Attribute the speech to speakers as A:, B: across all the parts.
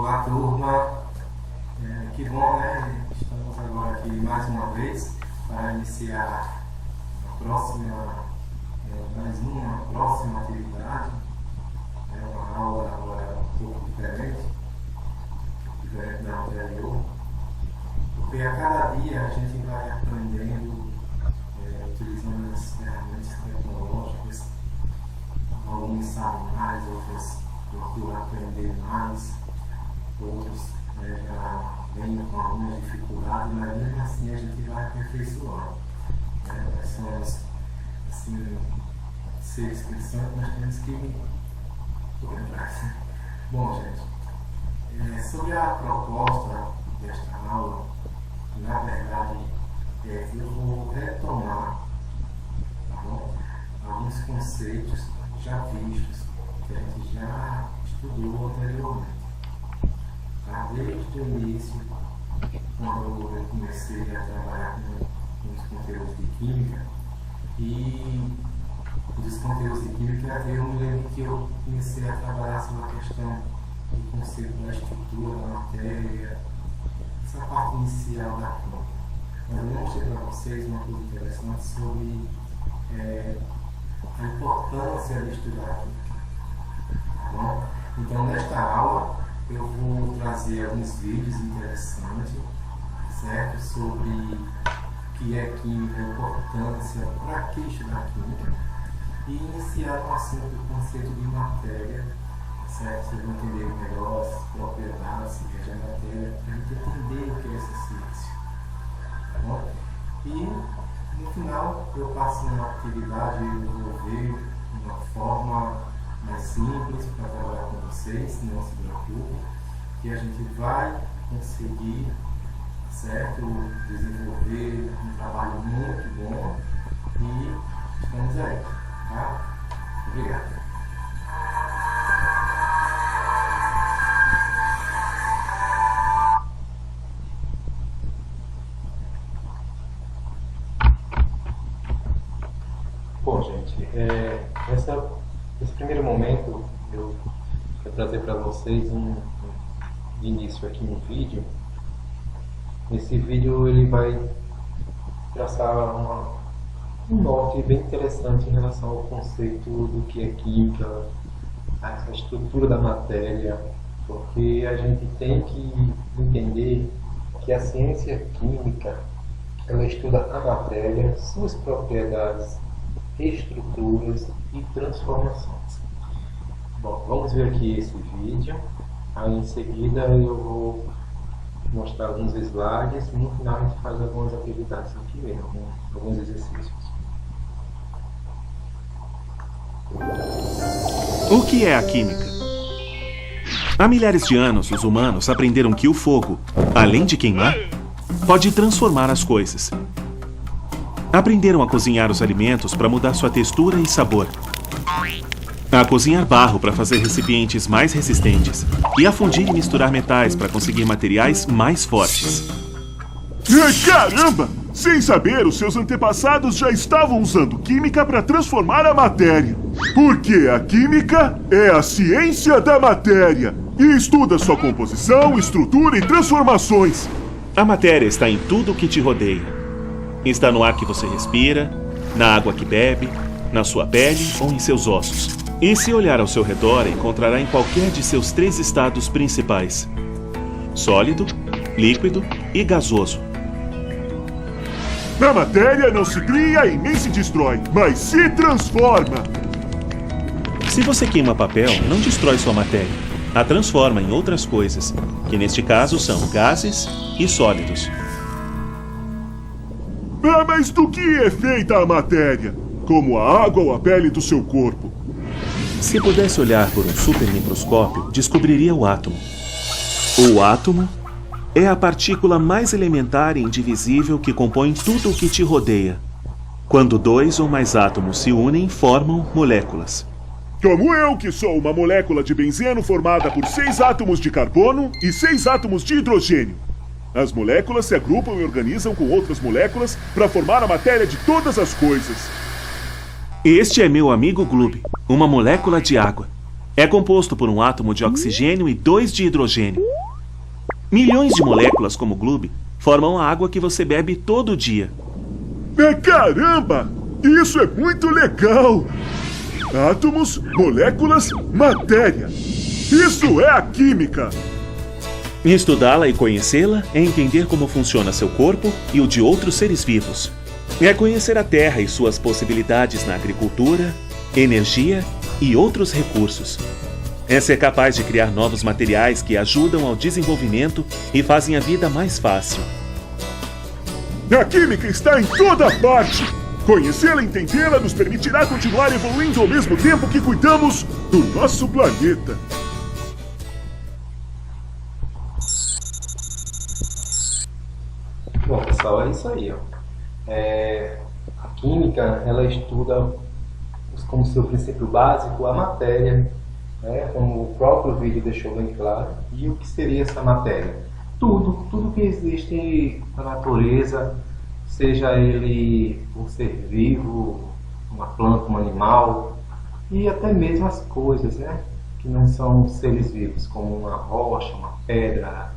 A: Olá, turma. Que bom, né? Estamos agora aqui mais uma vez para iniciar mais uma próxima atividade. É uma aula agora um pouco diferente da anterior, porque a cada dia a gente vai aprendendo, utilizando as ferramentas tecnológicas. Alguns sabem mais, outros procuram aprender mais, outros já vêm com algumas dificuldades, mas mesmo assim a gente vai aperfeiçoando. Nós somos assim, seres pensantes, nós temos que correr atrás. Bom, gente, sobre a proposta desta aula, na verdade, eu vou retomar, tá bom, alguns conceitos já vistos, que a gente já estudou anteriormente. Tá? Desde o início, quando eu comecei a trabalhar com os conteúdos de química, e dos conteúdos de química, eu me lembro que eu comecei a trabalhar sobre a questão do conceito da estrutura da matéria, essa parte inicial da química. Mas eu mostrei para vocês uma coisa interessante sobre a importância de estudar a química. Tá bom? Então, nesta aula, eu vou trazer alguns vídeos interessantes, certo? Sobre o que é química, a importância, para que estudar química, e iniciar com o assunto do conceito de matéria, certo? Vocês vão entender melhor as propriedades da matéria, para a gente entender o que é essa ciência. Tá bom? E no final eu passo uma atividade, eu vou ver uma forma mais simples para trabalhar com vocês, não se preocupe, que a gente vai conseguir, certo, desenvolver um trabalho muito bom e estamos aí, tá? Obrigado.
B: Bom, gente, nesse primeiro momento eu quero trazer para vocês de início aqui um vídeo. Esse vídeo ele vai traçar um norte bem interessante em relação ao conceito do que é química, a estrutura da matéria, porque a gente tem que entender que a ciência química ela estuda a matéria, suas propriedades, estruturas e transformações. Bom, vamos ver aqui esse vídeo. Aí em seguida eu vou mostrar alguns slides e no final a gente faz algumas atividades aqui mesmo, alguns exercícios.
C: O que é a química? Há milhares de anos, os humanos aprenderam que o fogo, além de queimar, pode transformar as coisas. Aprenderam a cozinhar os alimentos para mudar sua textura e sabor, a cozinhar barro para fazer recipientes mais resistentes e a fundir e misturar metais para conseguir materiais mais fortes.
D: Caramba! Sem saber, os seus antepassados já estavam usando química para transformar a matéria. Porque a química é a ciência da matéria e estuda sua composição, estrutura e transformações.
C: A matéria está em tudo o que te rodeia. Está no ar que você respira, na água que bebe, na sua pele ou em seus ossos. E se olhar ao seu redor, encontrará em qualquer de seus 3 estados principais: sólido, líquido e gasoso.
D: A matéria não se cria e nem se destrói, mas se transforma.
C: Se você queima papel, não destrói sua matéria. A transforma em outras coisas, que neste caso são gases e sólidos.
D: Mas do que é feita a matéria? Como a água ou a pele do seu corpo?
C: Se pudesse olhar por um supermicroscópio, descobriria o átomo. O átomo é a partícula mais elementar e indivisível que compõe tudo o que te rodeia. Quando 2 ou mais átomos se unem, formam moléculas.
D: Como eu, que sou uma molécula de benzeno formada por 6 átomos de carbono e 6 átomos de hidrogênio. As moléculas se agrupam e organizam com outras moléculas para formar a matéria de todas as coisas.
C: Este é meu amigo Gloob, uma molécula de água. É composto por um átomo de oxigênio e 2 de hidrogênio. Milhões de moléculas como glúbe formam a água que você bebe todo dia.
D: Caramba! Isso é muito legal! Átomos, moléculas, matéria. Isso é a química!
C: Estudá-la e conhecê-la é entender como funciona seu corpo e o de outros seres vivos. É conhecer a Terra e suas possibilidades na agricultura, energia e outros recursos. É ser capaz de criar novos materiais que ajudam ao desenvolvimento e fazem a vida mais fácil.
D: A química está em toda parte! Conhecê-la e entendê-la nos permitirá continuar evoluindo ao mesmo tempo que cuidamos do nosso planeta.
B: Bom, pessoal, é isso aí, ó. A química, ela estuda como seu princípio básico a matéria, né, como o próprio vídeo deixou bem claro. E o que seria essa matéria? Tudo que existe na natureza, seja ele um ser vivo, uma planta, um animal, e até mesmo as coisas, né, que não são seres vivos, como uma rocha, uma pedra,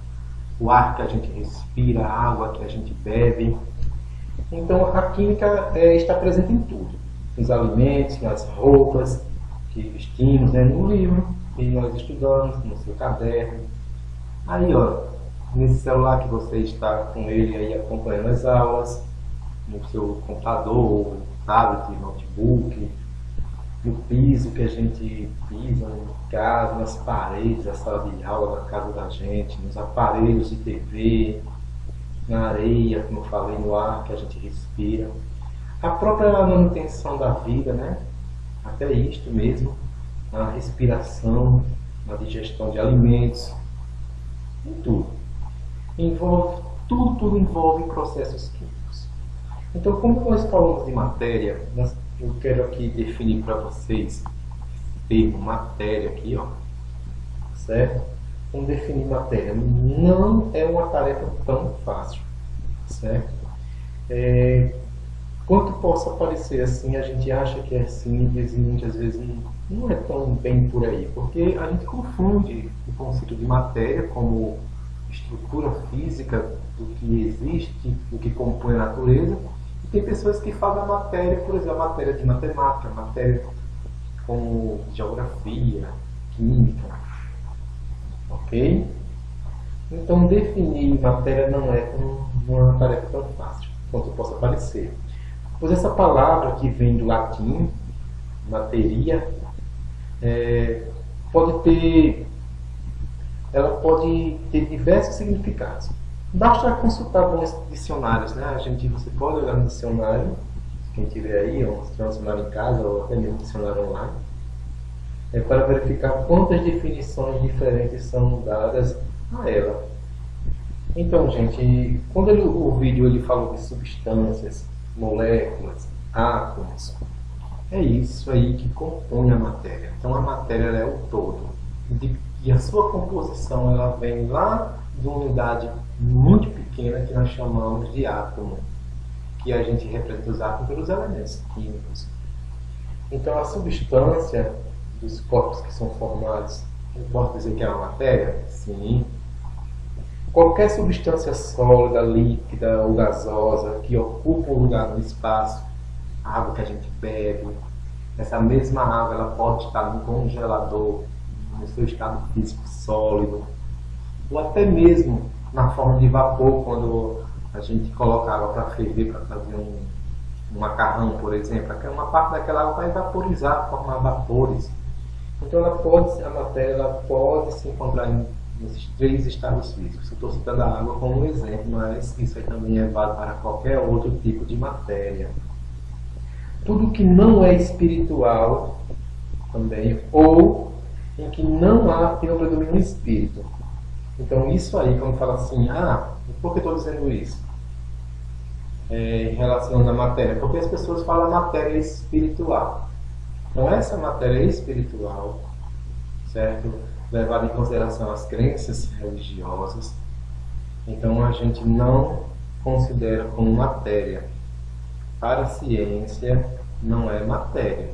B: o ar que a gente respira, a água que a gente bebe. Então a química está presente em tudo, nos alimentos, nas roupas que vestimos, né, no livro que nós estudamos, no seu caderno. Aí, ó, nesse celular que você está com ele aí acompanhando as aulas, no seu computador, tablet, notebook, no piso que a gente pisa em casa, nas paredes da sala de aula da casa da gente, nos aparelhos de TV, na areia, como eu falei, no ar que a gente respira. A própria manutenção da vida, né? Até isto mesmo, na respiração, na digestão de alimentos, em tudo. Tudo envolve processos químicos. Então, como nós falamos de matéria, eu quero aqui definir para vocês o termo matéria aqui, ó, certo? Vamos definir matéria. Não é uma tarefa tão fácil, certo? Quanto possa parecer assim, a gente acha que é simples e muitas vezes não é tão bem por aí, porque a gente confunde o conceito de matéria como estrutura física do que existe, do que compõe a natureza. E tem pessoas que falam a matéria, por exemplo, a matéria de matemática, a matéria como geografia, química, ok? Então definir matéria não é uma tarefa tão fácil quanto possa parecer. Pois essa palavra que vem do latim, materia, ela pode ter diversos significados. Basta consultar alguns dicionários, né? Você pode olhar no dicionário, quem tiver aí, ou se tiver um dicionário em casa, ou até mesmo um dicionário online, para verificar quantas definições diferentes são dadas a ela. Então, gente, quando o vídeo ele falou de substâncias, moléculas, átomos, é isso aí que compõe a matéria. Então a matéria ela é o todo. E a sua composição ela vem lá de uma unidade muito pequena que nós chamamos de átomo, que a gente representa os átomos pelos elementos químicos. Então a substância dos corpos que são formados, eu posso dizer que é uma matéria? Sim. Qualquer substância sólida, líquida ou gasosa que ocupa um lugar no espaço, a água que a gente bebe, essa mesma água ela pode estar no congelador, no seu estado físico sólido, ou até mesmo na forma de vapor, quando a gente coloca água para ferver, para fazer um macarrão, por exemplo. Uma parte daquela água vai vaporizar, formar vapores. Então a matéria ela pode se encontrar nesses três estados físicos. Eu estou citando a água como um exemplo, mas isso aí também é válido para qualquer outro tipo de matéria. Tudo que não é espiritual também, ou em que não tem o predomínio espírito. Então isso aí, quando fala assim, por que estou dizendo isso? Em relação à matéria, porque as pessoas falam matéria espiritual. Então essa matéria espiritual, certo? Levada em consideração as crenças religiosas, então a gente não considera como matéria. Para a ciência não é matéria,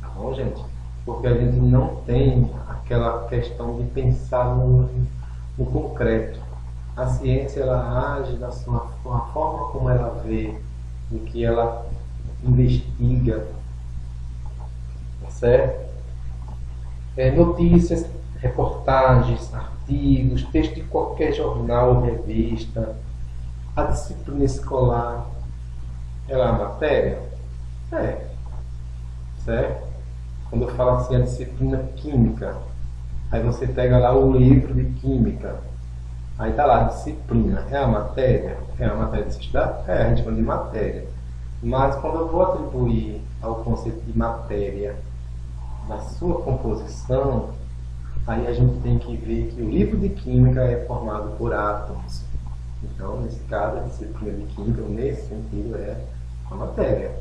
B: tá bom, gente? Porque a gente não tem aquela questão de pensar no no concreto. A ciência ela age da forma como ela vê, do que ela investiga, tá certo? Notícias, reportagens, artigos, texto de qualquer jornal ou revista, a disciplina escolar, ela é a matéria? É, certo? Quando eu falo assim, a disciplina química, aí você pega lá o livro de química, aí tá lá, disciplina, é a matéria? É a matéria de se estudar? É, a gente chama de matéria. Mas quando eu vou atribuir ao conceito de matéria na sua composição, aí a gente tem que ver que o livro de química é formado por átomos. Então, nesse caso, a disciplina de química, nesse sentido, é a matéria.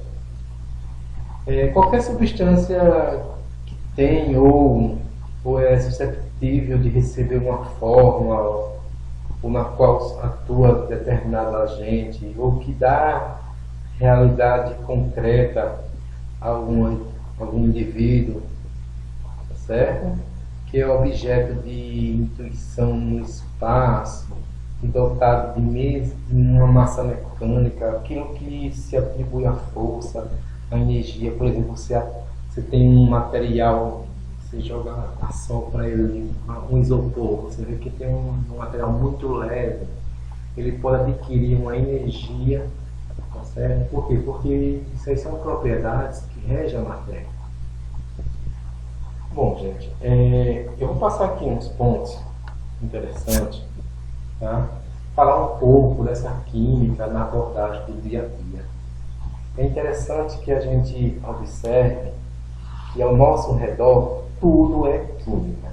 B: Qualquer substância que tem ou é suscetível de receber uma fórmula ou na qual atua determinado agente ou que dá realidade concreta a algum indivíduo, tá certo? Que é objeto de intuição no espaço, e dotado de uma massa mecânica, aquilo que se atribui à força, à energia. Por exemplo, você tem um material, você joga a sol para ele, um isopor, você vê que tem um material muito leve, ele pode adquirir uma energia, tá certo? Por quê? Porque isso aí são propriedades que regem a matéria. Bom, gente, eu vou passar aqui uns pontos interessantes, tá? Falar um pouco dessa química na abordagem do dia a dia. É interessante que a gente observe que ao nosso redor tudo é química.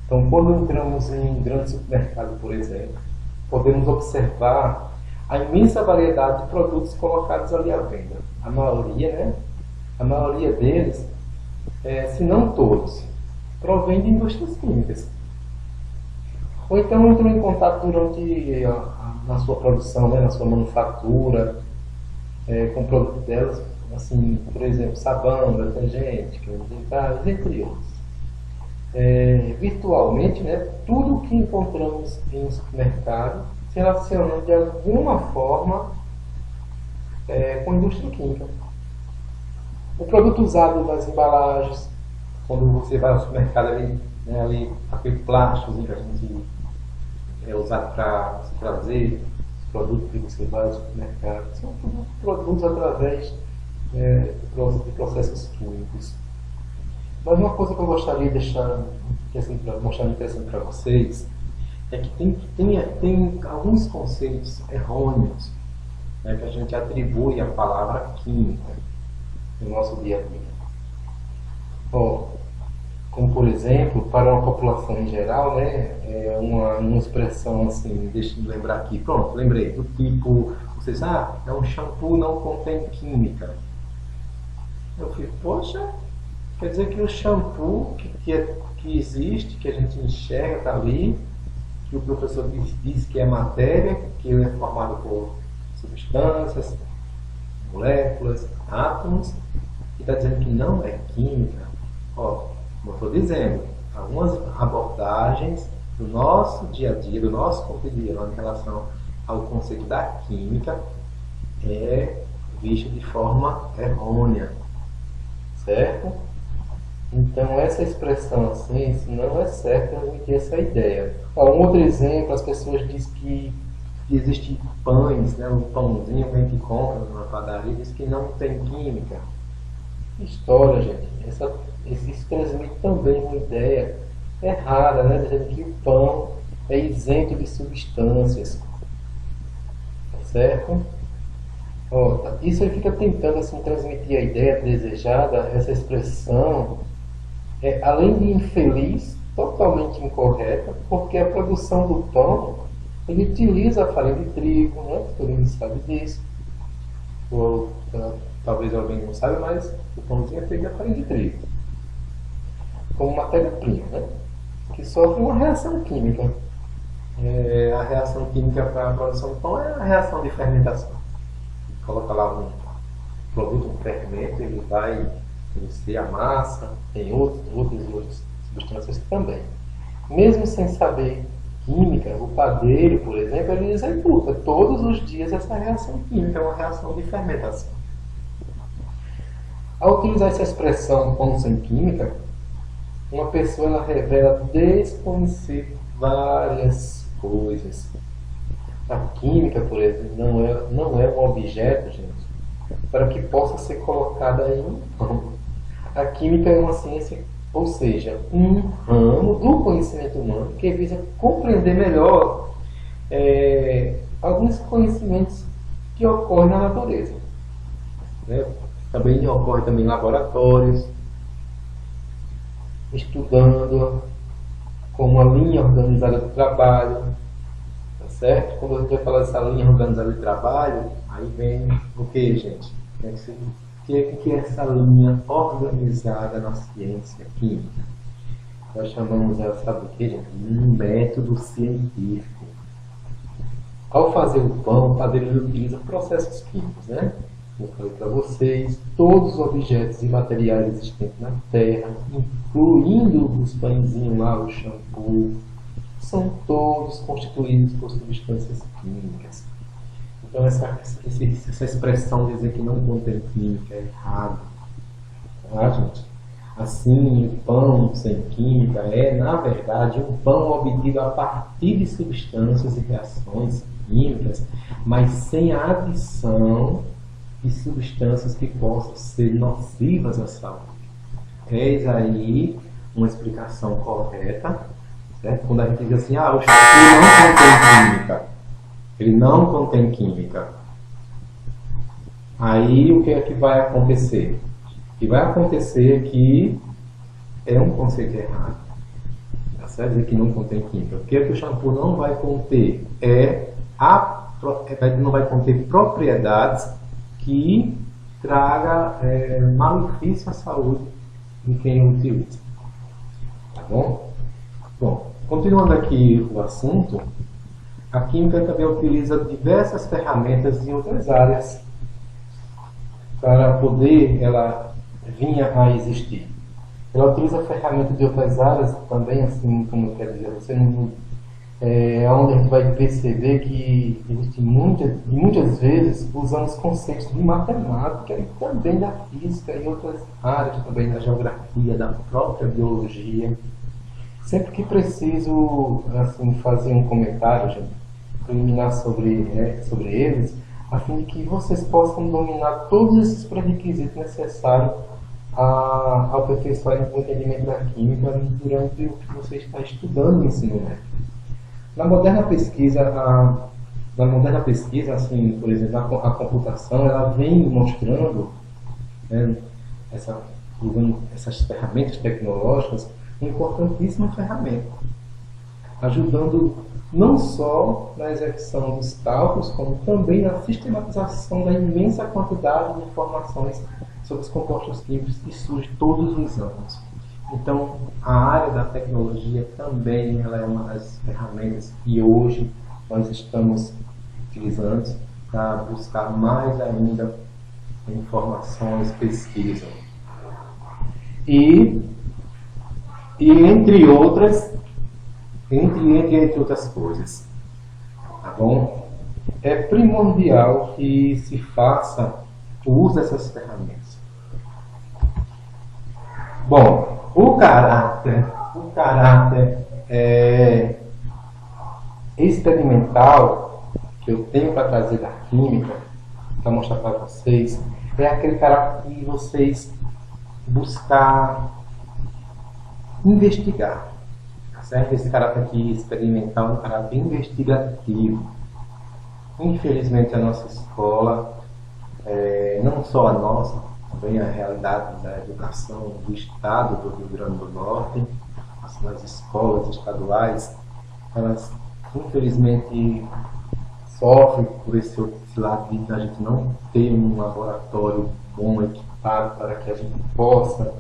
B: Então, quando entramos em um grande supermercado, por exemplo, podemos observar a imensa variedade de produtos colocados ali à venda. A maioria deles, se não todos, provém de indústrias químicas. Ou então entrou em contato na sua produção, na sua manufatura, com produtos delas, assim, por exemplo, sabão, detergente, cremes dentários, entre outros. Virtualmente, tudo o que encontramos em um supermercado se relaciona de alguma forma com a indústria química. O produto usado nas embalagens, quando você vai ao supermercado ali aquele plástico que a gente é usado para trazer os produtos que você vai ao supermercado, são tudo produtos através de processos químicos. Mas uma coisa que eu gostaria de deixar mostrar interessante para vocês é que tem alguns conceitos errôneos, que a gente atribui à palavra química no nosso dia a dia. Como por exemplo, para uma população em geral, é uma expressão assim, deixa eu lembrar aqui, pronto, lembrei, do tipo, vocês, um shampoo não contém química. Eu fico, poxa, quer dizer que o shampoo que existe, que a gente enxerga, está ali, que o professor diz que é matéria, que ele é formado por substâncias, moléculas, átomos, e está dizendo que não é química. Como eu estou dizendo, algumas abordagens do nosso dia a dia, do nosso cotidiano em relação ao conceito da química é visto de forma errônea, certo? Então essa expressão assim, isso não é certo transmitir essa ideia. Um outro exemplo, as pessoas dizem que existem pães, um pãozinho que a gente compra numa padaria, diz que não tem química. História, gente. Isso transmite também uma ideia errada, dizendo que o pão é isento de substâncias, certo? Isso aí fica tentando assim, transmitir a ideia desejada, essa expressão, além de infeliz, totalmente incorreta, porque a produção do pão, ele utiliza a farinha de trigo, todo mundo sabe disso. Talvez alguém não saiba, mas o pãozinho é feito de farinha de trigo, como matéria-prima, que sofre uma reação química. A reação química para a produção do pão é a reação de fermentação. Coloca lá um produto, um fermento, ele vai crescer a massa, tem outras substâncias também. Mesmo sem saber química, o padeiro, por exemplo, ele executa todos os dias essa reação química, é uma reação de fermentação. Ao utilizar essa expressão pão sem química, uma pessoa ela revela desconhecer várias coisas. A química, por exemplo, não é um objeto, gente, para que possa ser colocada em um pão. A química é uma ciência, ou seja, um ramo do conhecimento humano que visa compreender melhor alguns conhecimentos que ocorrem na natureza. Né? Também ocorre também em laboratórios, estudando como a linha organizada do trabalho, tá certo? Quando a gente vai falar dessa linha organizada de trabalho, aí vem o que, gente? O que é essa linha organizada na ciência química? Nós chamamos ela, sabe o que, gente? Um método científico. Ao fazer o pão, o padeiro utiliza processos químicos, né? Eu falei para vocês, todos os objetos e materiais existentes na Terra, incluindo os pãezinhos lá, o shampoo, são todos constituídos por substâncias químicas. Então essa expressão de dizer que não contém química é errado. Tá, gente? Assim, o pão sem química é, na verdade, um pão obtido a partir de substâncias e reações químicas, mas sem a adição de substâncias que possam ser nocivas à saúde. Eis aí uma explicação correta, certo? Quando a gente diz assim, o shampoo não contém química. Ele não contém química. Aí o que é que vai acontecer? O que vai acontecer é que é um conceito errado. Tá certo? Dizer que não contém química. O que é que o shampoo não vai conter? Não vai conter propriedades que traga malefício à saúde de quem o utiliza. Tá bom? Bom, continuando aqui o assunto, a química também utiliza diversas ferramentas em outras áreas para poder ela vinha a existir. Ela utiliza ferramentas de outras áreas também, assim como eu quero dizer, onde a gente vai perceber que existe muitas vezes usamos conceitos de matemática e também da física e outras áreas também da geografia, da própria biologia. Sempre que preciso assim, fazer um comentário, gente, preliminar sobre eles, a fim de que vocês possam dominar todos esses pré-requisitos necessários ao aperfeiçoar o entendimento da química durante o que você está estudando no ensino médio. Na moderna pesquisa, assim, por exemplo, a computação, ela vem mostrando, né, usando essas ferramentas tecnológicas, uma importantíssima ferramenta, ajudando não só na execução dos cálculos, como também na sistematização da imensa quantidade de informações sobre os compostos químicos que surge todos os anos. Então, a área da tecnologia também ela é uma das ferramentas que hoje nós estamos utilizando para buscar mais ainda informações, pesquisa. E entre outras coisas, tá bom? É primordial que se faça o uso dessas ferramentas. Bom, o caráter experimental que eu tenho para trazer da química, para mostrar para vocês, é aquele caráter que vocês buscar investigar. Certo? Esse caráter aqui experimental é um caráter investigativo. Infelizmente a nossa escola, não só a nossa, também a realidade da educação do estado do Rio Grande do Norte, as escolas estaduais, elas infelizmente sofrem por esse lado de a gente não ter um laboratório bom, equipado, para que a gente possa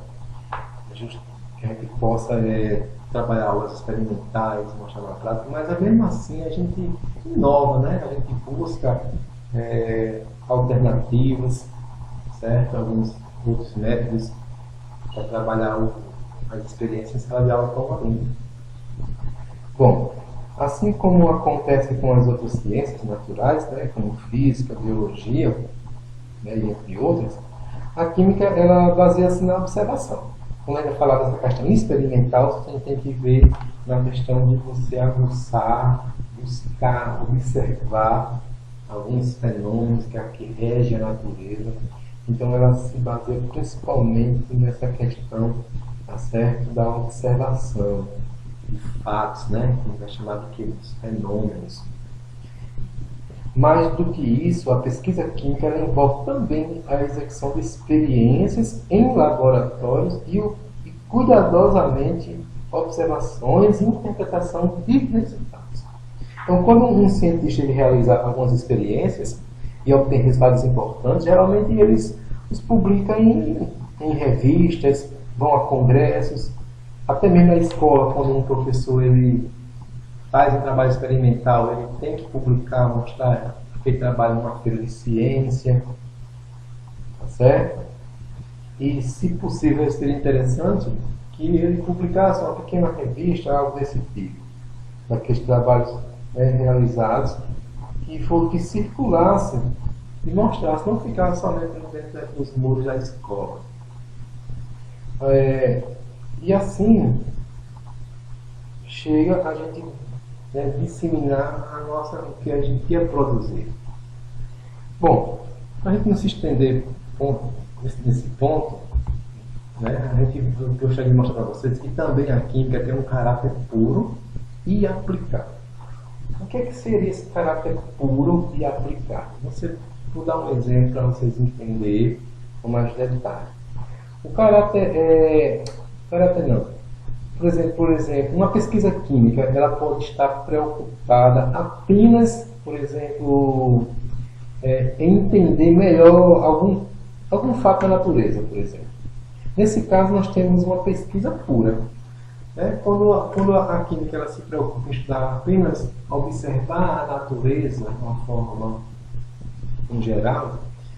B: trabalhar aulas experimentais, mostrar na prática, mas mesmo assim a gente inova, né? A gente busca alternativas, certo? Alguns outros métodos para trabalhar as experiências em sala de aula com o aluno. Bom, Assim como acontece com as outras ciências naturais, né, como física, biologia, né, e entre outras, a química ela baseia-se na observação. Quando a gente falar dessa questão experimental, a gente tem que ver na questão de você aguçar, buscar, observar alguns fenômenos que regem a natureza. Então ela se baseia principalmente nessa questão, tá certo, da observação de fatos, né, que é chamado de fenômenos. Mais do que isso, a pesquisa química ela envolve também a execução de experiências em laboratórios e cuidadosamente observações e interpretação de resultados. Então, quando um cientista ele realiza algumas experiências e obtém resultados importantes, geralmente eles os publicam em revistas, vão a congressos, até mesmo na escola, quando um professor ele faz um trabalho experimental, ele tem que publicar, mostrar que ele trabalha numa feira de ciência, tá certo? E, se possível, seria interessante que ele publicasse uma pequena revista, algo desse tipo, daqueles trabalhos realizados, que circulasse e mostrasse, não ficasse somente dentro dos muros da escola. E assim, chega a gente disseminar o que a gente ia produzir. Bom, para a gente não se estender nesse ponto, né, a gente gostaria de mostrar para vocês que também a química tem um caráter puro e aplicado. O que seria esse caráter puro e aplicado? Vou dar um exemplo para vocês entenderem com mais detalhe. Por exemplo, uma pesquisa química ela pode estar preocupada apenas, por exemplo, em entender melhor algum fato da natureza, por exemplo. Nesse caso, nós temos uma pesquisa pura. Quando a química ela se preocupa em estudar apenas observar a natureza de uma forma em geral,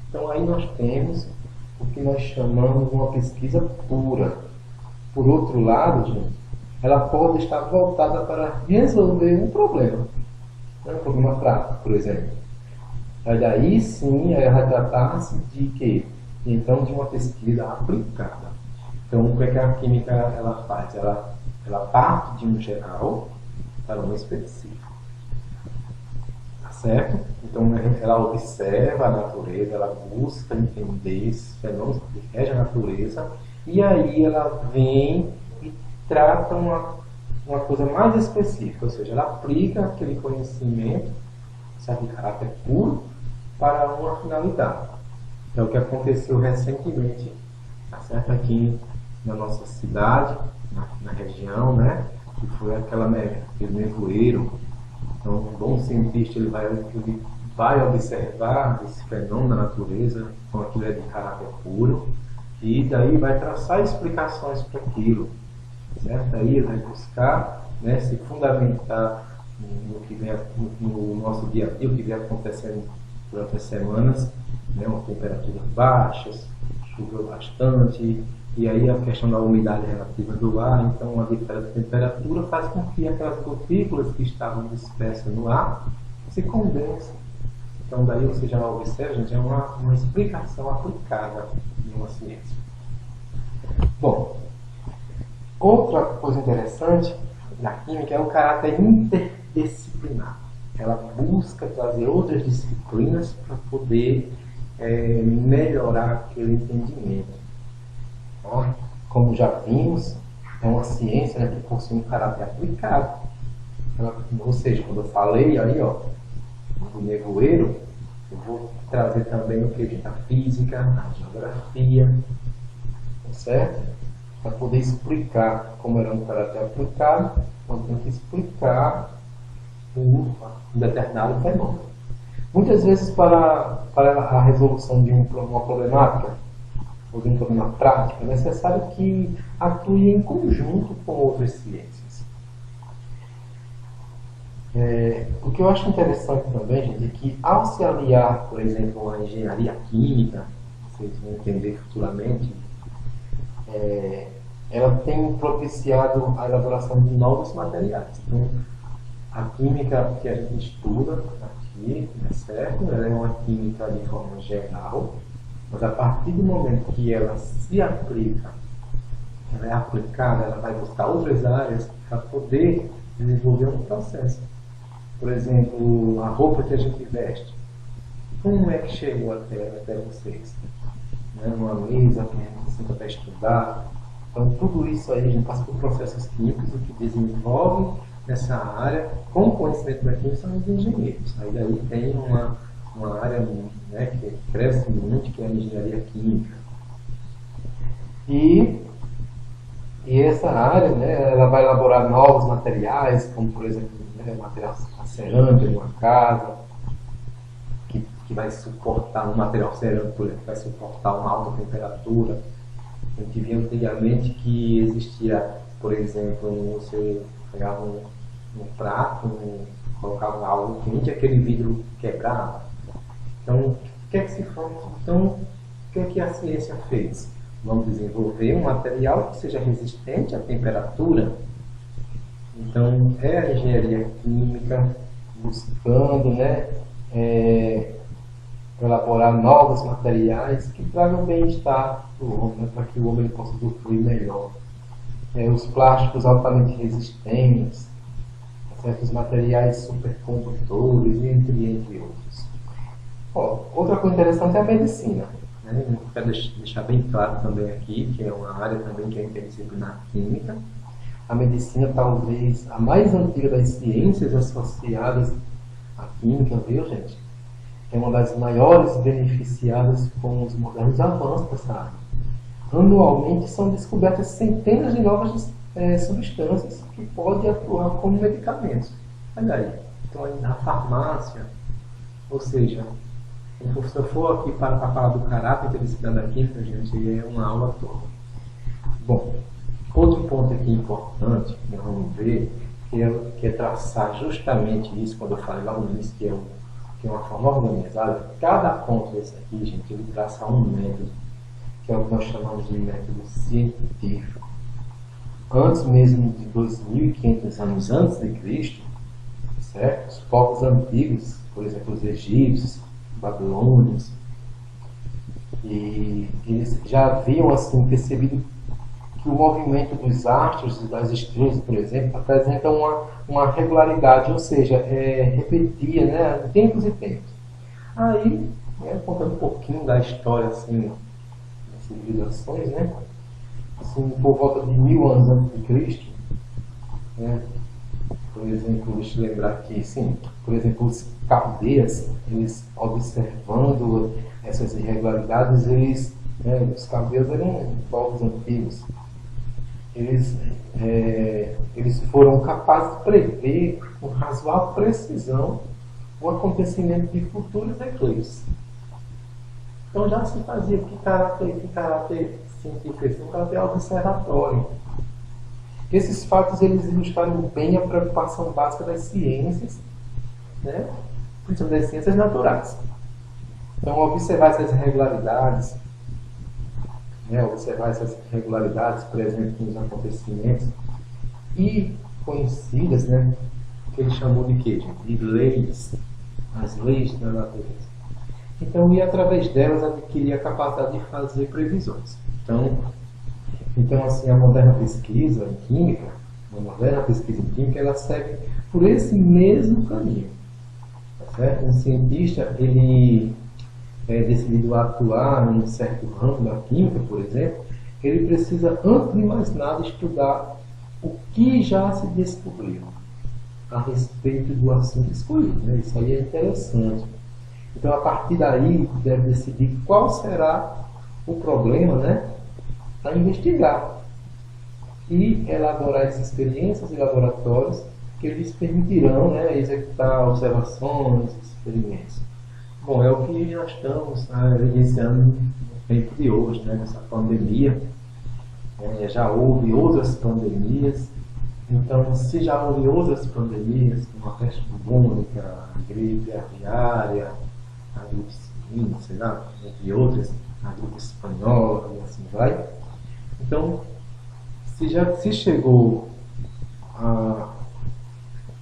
B: então aí nós temos o que nós chamamos de uma pesquisa pura. Por outro lado, gente, ela pode estar voltada para resolver um problema, um problema prático, por exemplo. Aí sim, ela vai tratar-se de quê? Então, de uma pesquisa aplicada. Então, o que a química ela faz? Ela parte de um geral para um específico. Tá certo? Então, ela observa a natureza, ela busca entender esses fenômenos que regem a natureza, e aí ela vem e trata uma coisa mais específica, ou seja, ela aplica aquele conhecimento, certo, de caráter puro, para uma finalidade. É o que aconteceu recentemente, tá certo? Aqui na nossa cidade, na região, né? Que foi aquele nevoeiro. Então, um bom cientista ele vai observar esse fenômeno da natureza, com aquilo é de caráter puro, e daí vai traçar explicações para aquilo, certo? Aí ele vai buscar, né, se fundamentar no que vem no nosso dia a dia, o que vem acontecendo durante as semanas, né, uma temperatura baixa, choveu bastante, e aí a questão da umidade relativa do ar, então a diferença de temperatura faz com que aquelas gotículas que estavam dispersas no ar se condensem. Então daí você já observa, gente, é uma explicação aplicada de uma ciência. Bom, outra coisa interessante na química é o caráter interdisciplinar. Ela busca trazer outras disciplinas para poder melhorar aquele entendimento. Como já vimos, é uma ciência, né, que possui um caráter aplicado. Ou seja, quando eu falei aí, do nevoeiro, eu vou trazer também o que? A física, a geografia, certo? Para poder explicar como era um caráter aplicado, nós temos que explicar um determinado fenômeno. Muitas vezes, para a resolução de uma problemática, ou de um problema prático, é necessário que atue em conjunto com outras ciências. O que eu acho interessante também, gente, é que ao se aliar, por exemplo, a engenharia química, vocês vão entender futuramente, ela tem propiciado a elaboração de novos materiais. Então, A química que a gente estuda aqui, né, certo? Ela é uma química de forma geral, mas a partir do momento que ela se aplica, ela é aplicada, ela vai buscar outras áreas para poder desenvolver um processo. Por exemplo, a roupa que a gente veste. Como é que chegou até vocês? Né? Uma mesa que a gente senta para estudar. Então, tudo isso aí a gente passa por processos químicos que desenvolvem nessa área. Com o conhecimento da química, são os engenheiros. Aí daí tem uma área, né, que cresce muito, que é a engenharia química. E essa área, né, ela vai elaborar novos materiais, como por exemplo, né, material cerâmica de uma casa, que vai suportar um material cerâmico, por exemplo, que vai suportar uma alta temperatura. A gente via antigamente que existia, por exemplo, você pegava um prato, colocava algo quente e aquele vidro quebrava. Então, o que é que se faz? Então, o que é que a ciência fez? Vamos desenvolver um material que seja resistente à temperatura. Então, é a engenharia química buscando, né, elaborar novos materiais que tragam bem-estar para o homem, né, para que o homem possa usufruir melhor. Os plásticos altamente resistentes, certos materiais supercondutores, entre outros. Outra coisa interessante é a medicina. Eu quero deixar bem claro também aqui, que é uma área também que é interdisciplinar química. A medicina talvez a mais antiga das ciências associadas à química, viu, gente? É uma das maiores beneficiadas com os modernos avanços dessa área. Anualmente são descobertas centenas de novas substâncias que podem atuar como medicamentos. Olha aí, então aí na farmácia, ou seja, se eu for aqui para falar do caráter interdisciplinar da química, gente, é uma aula toda. Bom, outro ponto aqui importante que nós vamos ver, que é traçar justamente isso, quando eu falei lá no início, que é uma forma organizada. Cada ponto desse aqui, gente, ele traça um método, que é o que nós chamamos de método científico. Antes mesmo de 2.500 anos antes de Cristo, certo? Os povos antigos, por exemplo, os egípcios, babilônios, e eles já haviam assim percebido que o movimento dos astros e das estrelas, por exemplo, apresenta uma regularidade, ou seja, repetia, né, de tempos e tempos. Aí, contando um pouquinho da história assim, das civilizações, né, assim, por volta de 1000 anos antes de Cristo, né, por exemplo, deixa eu lembrar aqui, sim, por exemplo, os caldeus, eles observando essas irregularidades, os caldeus eram povos antigos, eles foram capazes de prever com razoável precisão o acontecimento de futuros eclipses. Então já se fazia que caráter científico, um caráter observatório. Esses fatos eles ilustraram bem a preocupação básica das ciências, né? Principalmente das ciências naturais. Então, observar essas irregularidades, por exemplo, nos acontecimentos, e conhecidas, né? Que ele chamou de quê? De leis, as leis da natureza. Então, e através delas adquirir a capacidade de fazer previsões. Então, assim, a moderna pesquisa em química, ela segue por esse mesmo caminho. Tá certo? Um cientista, ele é decidido a atuar em um certo ramo da química, por exemplo, ele precisa, antes de mais nada, estudar o que já se descobriu a respeito do assunto escolhido. Né? Isso aí é interessante. Então, a partir daí, deve decidir qual será o problema, né, a investigar e elaborar essas experiências e laboratórios que lhes permitirão, né, executar observações, experimentos. Bom, é o que nós estamos iniciando no tempo de hoje, né, nessa pandemia. Já houve outras pandemias, então se já houve outras pandemias, como a peste bubônica, a gripe aviária, a gripe suína, sei lá, entre outras, a gripe espanhola e assim vai. Então, se chegou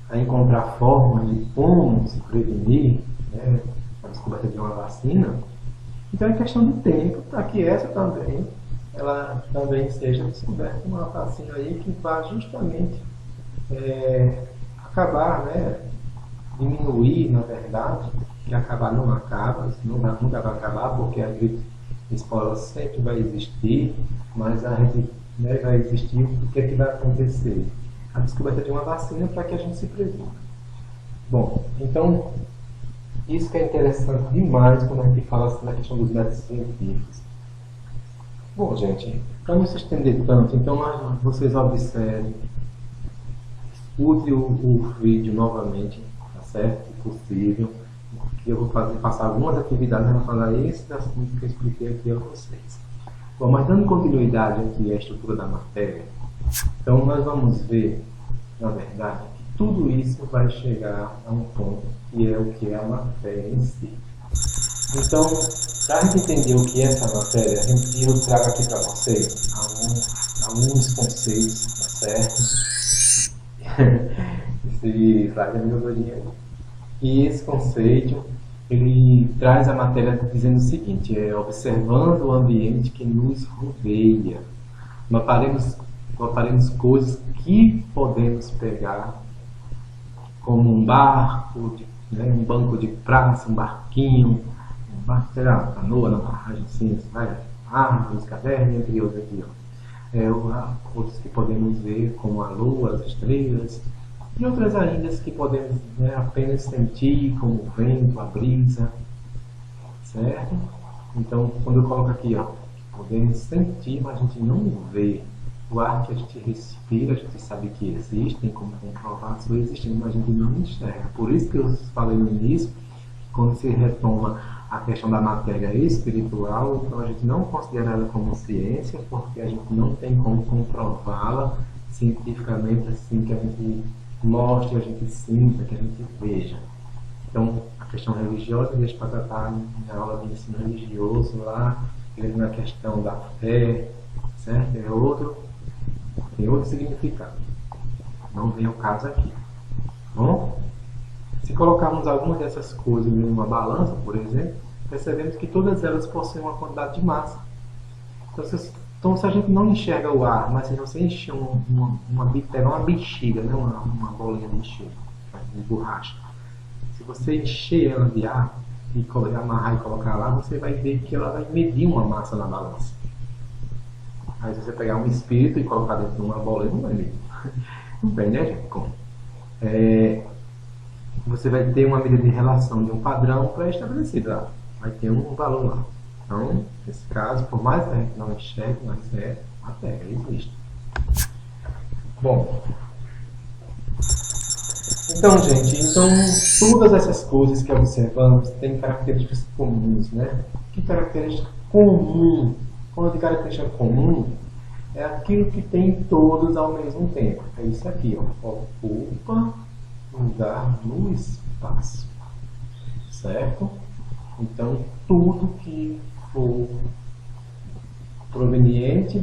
B: a encontrar formas de como se prevenir, né, a descoberta de uma vacina, então é questão de tempo para que essa também, ela também seja descoberta uma vacina aí que vá justamente acabar, né, diminuir, na verdade, que acabar não acaba, nunca vai acabar, porque a gripe espanhola sempre vai existir, mas a gente, né, vai existir, o que é que vai acontecer? A descoberta de uma vacina para que a gente se previna. Bom, então, isso que é interessante demais quando a gente fala assim, na questão dos métodos científicos. Bom, gente, para não se estender tanto, então vocês observem, escute o vídeo novamente, tá certo? Se possível, que eu vou passar algumas atividades relacionadas a esse assunto que eu expliquei aqui a vocês. Bom, mas dando continuidade aqui à estrutura da matéria, então nós vamos ver, na verdade, que tudo isso vai chegar a um ponto que é o que é a matéria em si. Então, para a gente entender o que é essa matéria, eu trago aqui para vocês alguns conceitos, tá certo? Esse slide é meu doidinho. E esse conceito, ele traz a matéria dizendo o seguinte, observando o ambiente que nos rodeia, notaremos coisas que podemos pegar, como um barco, né, um banco de praça, um barquinho, sei lá, canoa, na barragem, assim, árvores, caverna, entre outros aqui, outros que podemos ver, como a lua, as estrelas, e outras ainda que podemos, né, apenas sentir, como o vento, a brisa, certo? Então, quando eu coloco aqui, podemos sentir, mas a gente não vê. O ar que a gente respira, a gente sabe que existe, tem como comprovar se existe, mas a gente não enxerga. Por isso que eu falei no início, quando se retoma a questão da matéria espiritual, então a gente não considera ela como ciência, porque a gente não tem como comprová-la cientificamente, assim, que a gente mostre, a gente sinta, que a gente veja. Então, a questão religiosa deixa para tratar na aula de ensino religioso lá, na questão da fé, certo? Tem outro significado. Não vem ao caso aqui. Bom, se colocarmos algumas dessas coisas em uma balança, por exemplo, percebemos que todas elas possuem uma quantidade de massa. Então, se a gente não enxerga o ar, mas se você encher pegar uma bexiga, né, uma bolinha de encher, de borracha, se você encher ela de ar e amarrar e colocar lá, você vai ver que ela vai medir uma massa na balança. Aí se você pegar um espírito e colocar dentro de uma bolinha, não vai medir. Não tem, né, gente? Como? Você vai ter uma medida de relação de um padrão pré-estabelecido lá. Vai ter um valor lá. Então, nesse caso, por mais que a gente não enxergue, mas matéria, existe. Bom, então, gente, todas essas coisas que observamos têm características comuns, né? Que característica comum? Quando eu digo característica comum, é aquilo que tem todos ao mesmo tempo. É isso aqui, ocupa lugar no espaço, certo? Então, tudo que for proveniente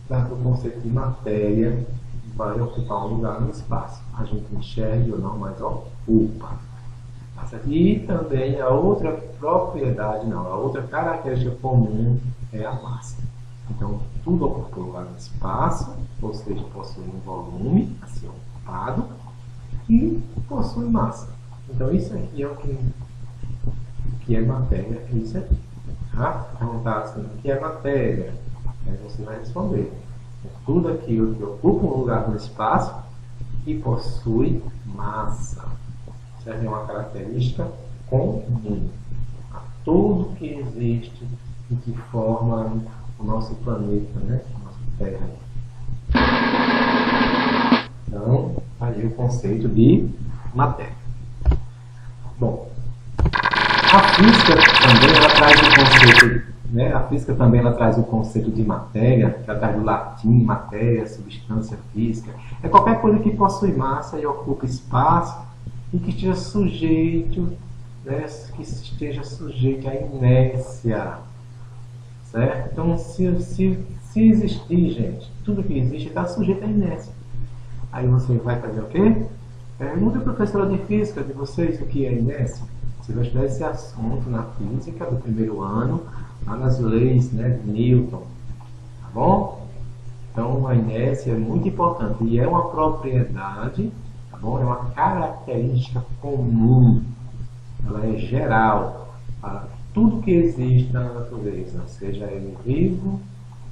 B: do conceito de matéria vai ocupar um lugar no espaço. A gente enxerga ou não, mas ocupa. E também a outra propriedade, a outra característica comum é a massa. Então, tudo ocupa um lugar no espaço, ou seja, possui um volume a ser ocupado e possui massa. Então, isso aqui é o que é matéria, é isso aqui. Tá? Perguntar assim, o que é matéria? Aí você vai responder. É tudo aquilo que ocupa um lugar no espaço e possui massa. Isso é uma característica comum a tudo que existe e que forma o nosso planeta, né? A nossa Terra. Então, aí o conceito de matéria. Bom, a física também ela traz o conceito, né? A física também ela traz o conceito de matéria, que traz do latim, matéria, substância física. É qualquer coisa que possui massa e ocupa espaço e que esteja sujeito, né? Que esteja sujeito à inércia, certo? Então, se existir, gente, tudo que existe está sujeito à inércia. Aí você vai fazer o quê? Pergunta a professora de física de vocês o que é inércia. Você vai estudar esse assunto na física do primeiro ano, lá nas leis, né, de Newton. Tá bom? Então a inércia é muito importante e é uma propriedade, tá bom? É uma característica comum. Ela é geral para tudo que existe na natureza, seja ele vivo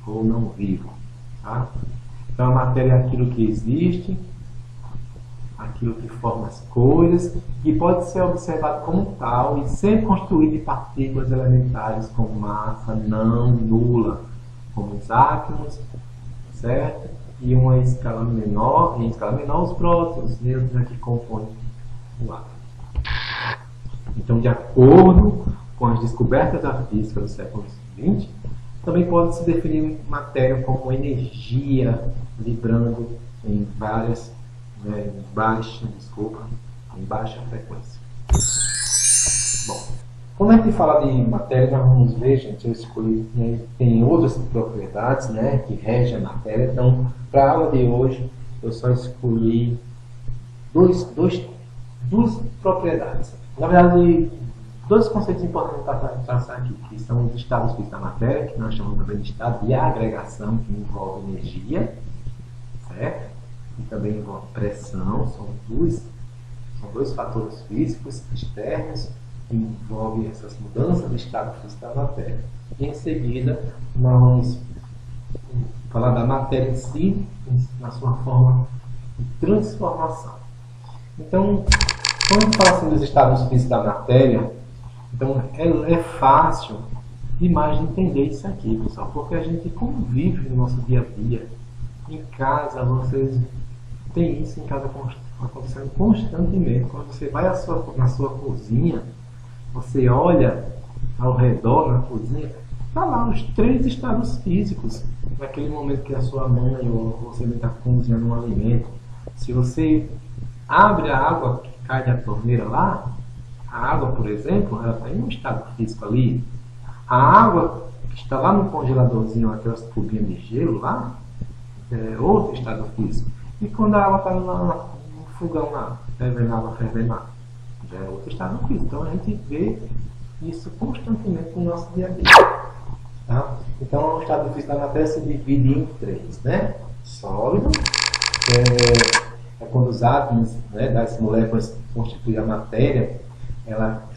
B: ou não vivo. Tá? Então a matéria é aquilo que existe, aquilo que forma as coisas, e pode ser observado como tal e ser construído de partículas elementares com massa não nula, como os átomos, certo? E uma escala menor, em escala menor os prótons, os nêutrons que compõem o átomo. Então, de acordo com as descobertas da física do século XX, também pode-se definir matéria como energia vibrando em em baixa frequência. Bom, quando a gente fala de matéria, nós vamos ver, gente, eu escolhi, né, tem outras propriedades, né, que regem a matéria. Então, para a aula de hoje, eu só escolhi duas propriedades. Na verdade, dois conceitos importantes para traçar aqui, que são os estados físicos da matéria, que nós chamamos também de estado de agregação, que envolve energia, certo? E também envolve pressão. São dois fatores físicos externos que envolvem essas mudanças de estado físico da matéria. E em seguida, nós vamos falar da matéria em si, na sua forma de transformação. Então, quando a gente fala assim dos estados físicos da matéria, então é fácil demais de entender isso aqui, pessoal, porque a gente convive no nosso dia a dia. Em casa, vocês têm isso em casa acontecendo constantemente. Quando você vai na sua cozinha, você olha ao redor na cozinha, está lá os 3 estados físicos. Naquele momento que a sua mãe ou você está cozinhando um alimento, se você abre a água que cai da torneira lá, a água, por exemplo, ela está em um estado físico ali. A água que está lá no congeladorzinho, aquelas cubinhas de gelo lá, é outro estado físico. E quando a água está no fogão lá, fervendo lá, já é outro estado físico. Então a gente vê isso constantemente no nosso dia a dia. Tá? Então o estado físico da matéria se divide em 3, né? Sólido, é quando os átomos, né, das moléculas que constituem a matéria, ela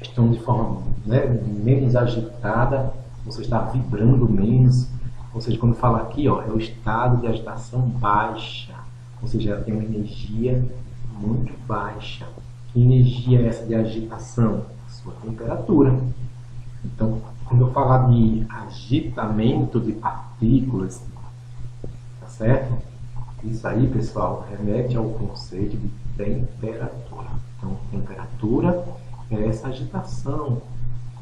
B: estão de forma, né, menos agitada, você está vibrando menos. Ou seja, quando fala aqui, ó, é o estado de agitação baixa, ou seja, ela tem uma energia muito baixa. Que energia é essa de agitação? Sua temperatura. Então, quando eu falar de agitamento de partículas, tá certo? Isso aí, pessoal, remete ao conceito de temperatura. Então, temperatura é essa agitação.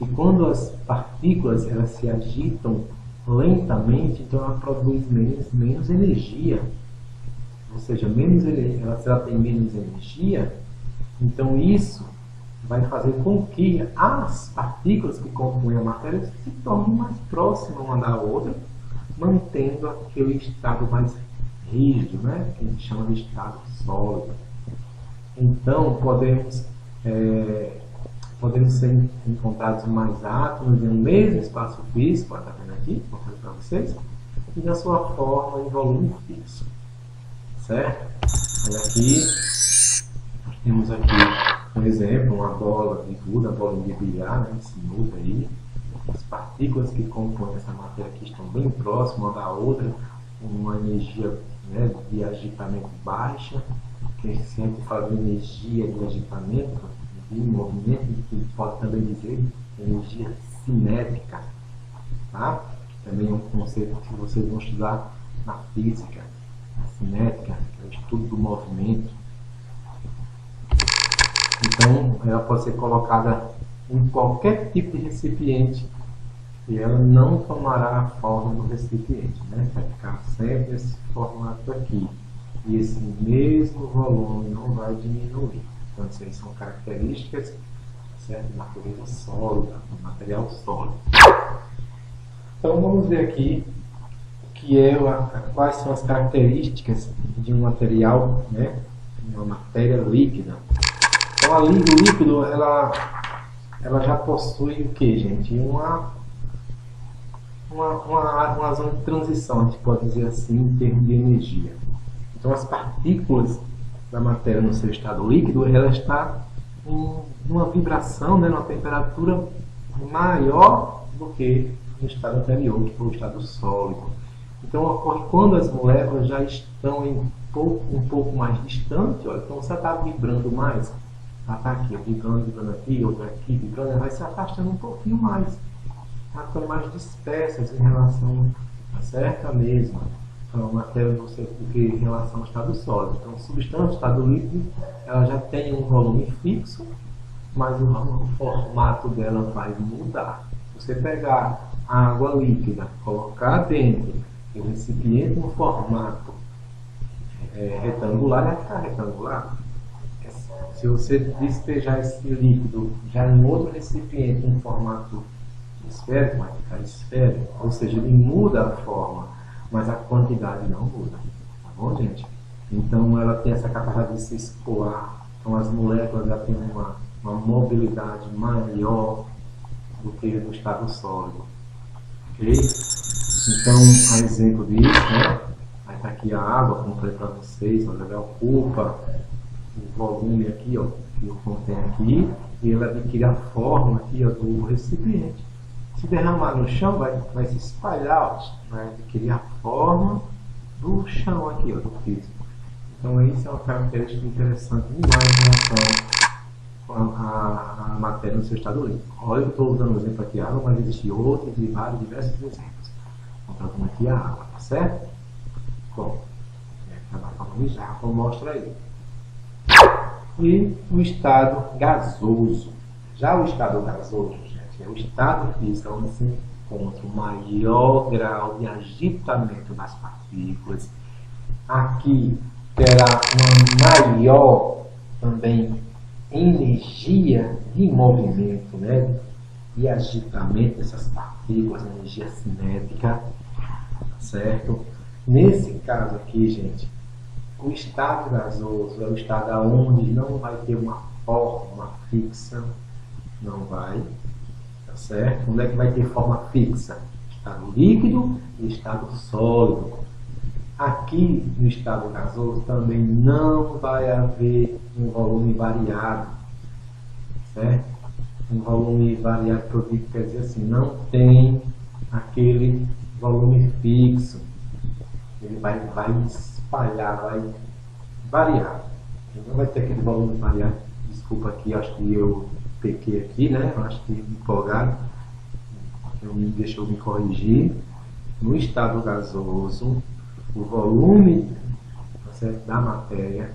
B: E quando as partículas elas se agitam lentamente, então ela produz menos energia. Ou seja, se ela tem menos energia, então isso vai fazer com que as partículas que compõem a matéria se tornem mais próximas uma da outra, mantendo aquele estado mais rígido, né? Que a gente chama de estado sólido. Então podemos ser encontrados mais átomos em um mesmo espaço físico, está vendo aqui, vou fazer para vocês, e na sua forma em volume fixo, certo? Olha aqui, nós temos aqui um exemplo, uma bola de gude, uma bola de bilhar, né, sinuca aí. As partículas que compõem essa matéria aqui estão bem próximas uma da outra, uma energia, né, de agitamento baixa, que se a gente fala de energia de agitamento, de movimento, que pode também dizer energia cinética, tá? Também é um conceito que vocês vão estudar na física, a cinética, que é o estudo do movimento. Então, ela pode ser colocada em qualquer tipo de recipiente e ela não tomará a forma do recipiente, né? Vai ficar sempre esse formato aqui. E esse mesmo volume não vai diminuir. Então, isso aí são características, certo? De natureza sólida, material sólido. Então, vamos ver aqui quais são as características de um material, né, uma matéria líquida. Então o líquido ela já possui o que, gente? Uma zona de transição, a gente pode dizer assim, em termos de energia. Então as partículas da matéria no seu estado líquido, ela está em uma vibração, né, numa temperatura maior do que no estado anterior, que foi o estado sólido. Então ocorre quando as moléculas já estão um pouco mais distante, olha, então você está vibrando mais, ela está aqui, vibrando aqui, outra aqui, vibrando, ela vai se afastando um pouquinho mais, elas estão mais dispersas em relação a certa mesma. Então, a matéria do que em relação ao estado sólido. Então, substância, o estado líquido, ela já tem um volume fixo, mas o formato dela vai mudar. Você pegar a água líquida, colocar dentro do recipiente no formato retangular, vai ficar retangular. Se você despejar esse líquido já em outro recipiente em formato esférico, vai ficar esférico. Ou seja, ele muda a forma, mas a quantidade não muda, tá bom, gente? Então ela tem essa capacidade de se escoar, então as moléculas já têm uma mobilidade maior do que no estado sólido, ok? Então, a exemplo disso, né? Aí está aqui a água, como falei para vocês, ela ocupa o volume aqui, ó, que eu contém aqui, e ela adquire a forma aqui, ó, do recipiente. Se derramar no chão, vai se espalhar, ó, vai adquirir a forma do chão aqui, ó, do físico. Então isso é uma característica interessante demais em relação à matéria no seu estado líquido. Olha, eu estou usando o exemplo aqui a água, mas existem outros e vários, diversos exemplos. Então estamos aqui a água, tá certo? Bom, aquela forma de jarra mostra aí. E o estado gasoso. Já o estado gasoso, é o estado físico onde se encontra o maior grau de agitamento das partículas. Aqui terá uma maior também energia de movimento, né? De agitamento dessas partículas, energia cinética, certo? Nesse caso aqui, gente, o estado gasoso é o estado onde não vai ter uma forma fixa, não vai. Certo? Onde é que vai ter forma fixa? Estado líquido e estado sólido. Aqui no estado gasoso também não vai haver um volume variado, certo? Um volume variado que eu digo, quer dizer assim, não tem aquele volume fixo. Ele vai espalhar, vai variar. Ele não vai ter aquele volume variado. Desculpa aqui, acho que eu pequei aqui, né? Eu acho que me empolgaram. Deixa eu me corrigir. No estado gasoso, o volume, certo, da matéria,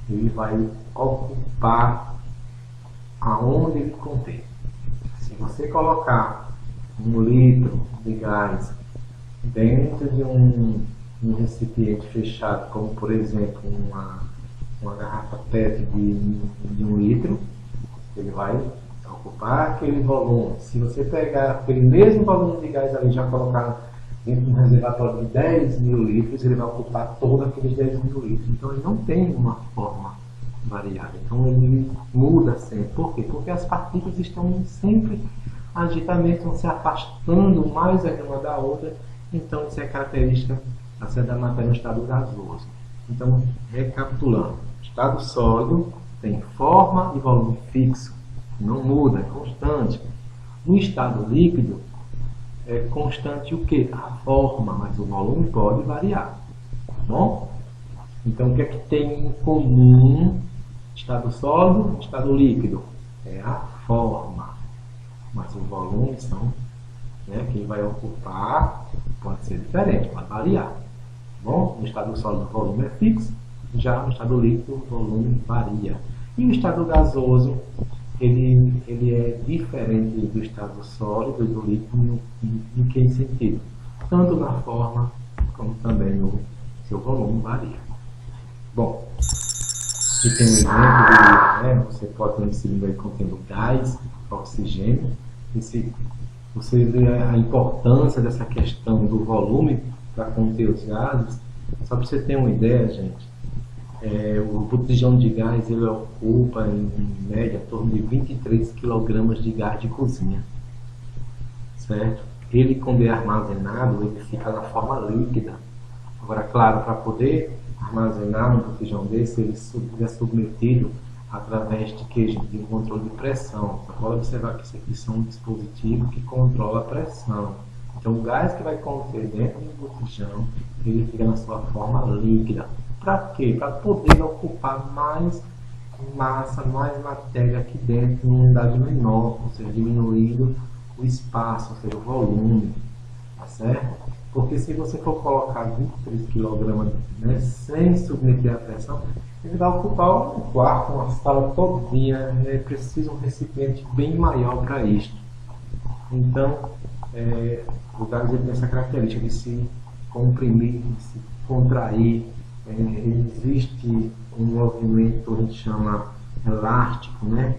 B: ele vai ocupar aonde ele contém. Se você colocar 1 litro de gás dentro de um recipiente fechado, como por exemplo uma garrafa PET de 1 litro, ele vai ocupar aquele volume. Se você pegar aquele mesmo volume de gás ali e já colocar dentro de um reservatório de 10 mil litros, ele vai ocupar todos aqueles 10 mil litros. Então ele não tem uma forma variada. Então ele muda sempre. Por quê? Porque as partículas estão sempre em agitamento, estão se afastando mais uma da outra. Então isso é característica da matéria no estado gasoso. Então, recapitulando, estado sólido tem forma e volume fixo, não muda, é constante. No estado líquido, é constante o que? A forma, mas o volume pode variar. Tá bom? Então, o que é que tem em comum estado sólido e estado líquido? É a forma, mas os volumes são, né, quem vai ocupar pode ser diferente, pode variar. Tá bom? No estado sólido, o volume é fixo, já no estado líquido, o volume varia. E o estado gasoso, ele é diferente do estado sólido e do líquido em que sentido? Tanto na forma, como também no seu volume varia. Bom, aqui tem um exemplo de, né, você pode ter um cilindro aí contendo gás, oxigênio. E se você vê a importância dessa questão do volume para conter os gases, só para você ter uma ideia, gente, O botijão de gás ele ocupa em média em torno de 23 kg de gás de cozinha, certo? Ele, quando é armazenado, ele fica na forma líquida. Agora, claro, para poder armazenar um botijão desse, ele é submetido através de um controle de pressão. Você pode observar que isso aqui são um dispositivo que controla a pressão. Então, o gás que vai conter dentro do botijão, ele fica na sua forma líquida. Para quê? Para poder ocupar mais massa, mais matéria aqui dentro em uma unidade menor, ou seja, diminuindo o espaço, ou seja, o volume, tá certo? Porque se você for colocar 23 kg, né, sem submeter a pressão, ele vai ocupar um quarto, uma sala todinha. É preciso um recipiente bem maior para isso. Então, o gás tem essa característica de se comprimir, de se contrair. Existe um movimento que a gente chama elástico, né?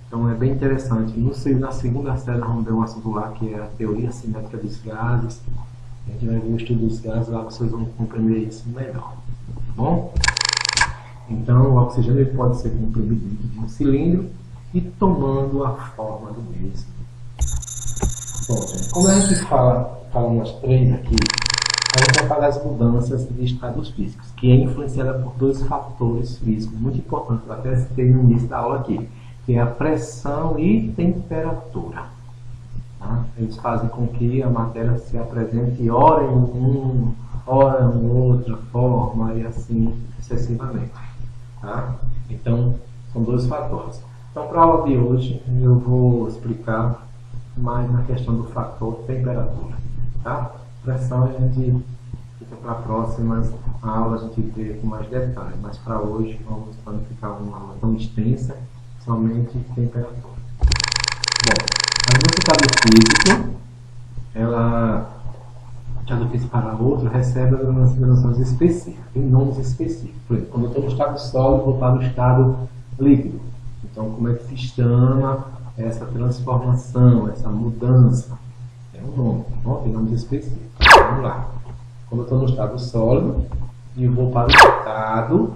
B: Então é bem interessante. Na segunda série nós vamos ver um assunto lá que é a teoria cinética dos gases. A gente vai ver o estudo dos gases, lá vocês vão compreender isso melhor, tá bom? Então o oxigênio ele pode ser comprimido dentro de um cilindro e tomando a forma do mesmo. Bom, gente, como a gente fala umas três aqui, a gente vai falar das mudanças de estados físicos, que é influenciada por dois fatores físicos muito importantes, eu até citei no início da aula aqui, que é a pressão e temperatura. Tá? Eles fazem com que a matéria se apresente ora em outra forma e assim sucessivamente. Tá? Então, são dois fatores. Então, para a aula de hoje, eu vou explicar mais na questão do fator temperatura. Tá? Pressão a gente fica para próximas aulas, a gente vê com mais detalhes, mas para hoje vamos planificar uma aula tão extensa, somente temperatura. Bom, a nossa estado físico, estado físico para outro, recebe as noções específicas, tem nomes específicos. Por exemplo, quando eu estou no estado sólido, vou para o estado líquido. Então, como é que se chama essa transformação, essa mudança? É um nome, bom? Tem nomes específicos. Vamos lá. Quando eu estou no estado sólido e eu vou para o estado,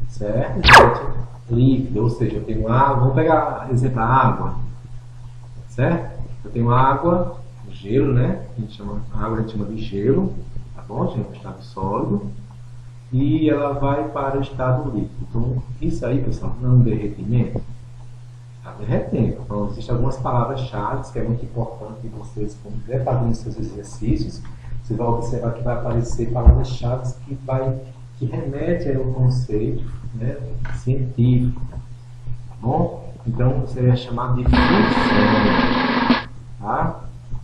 B: certo, gente? Líquido, ou seja, eu tenho água. Vamos pegar exemplo a água, certo? Eu tenho água, gelo, né? A água a gente chama de gelo, tá bom, gente? O estado sólido. E ela vai para o estado líquido. Então, isso aí, pessoal, não é um derretimento. Está derretendo. Então, existem algumas palavras-chave que é muito importante que vocês, quando estiver fazendo seus exercícios, você vai observar que vai aparecer palavras-chave que remetem ao conceito, né, científico. Tá bom? Então, você vai chamar de fusão. Tá?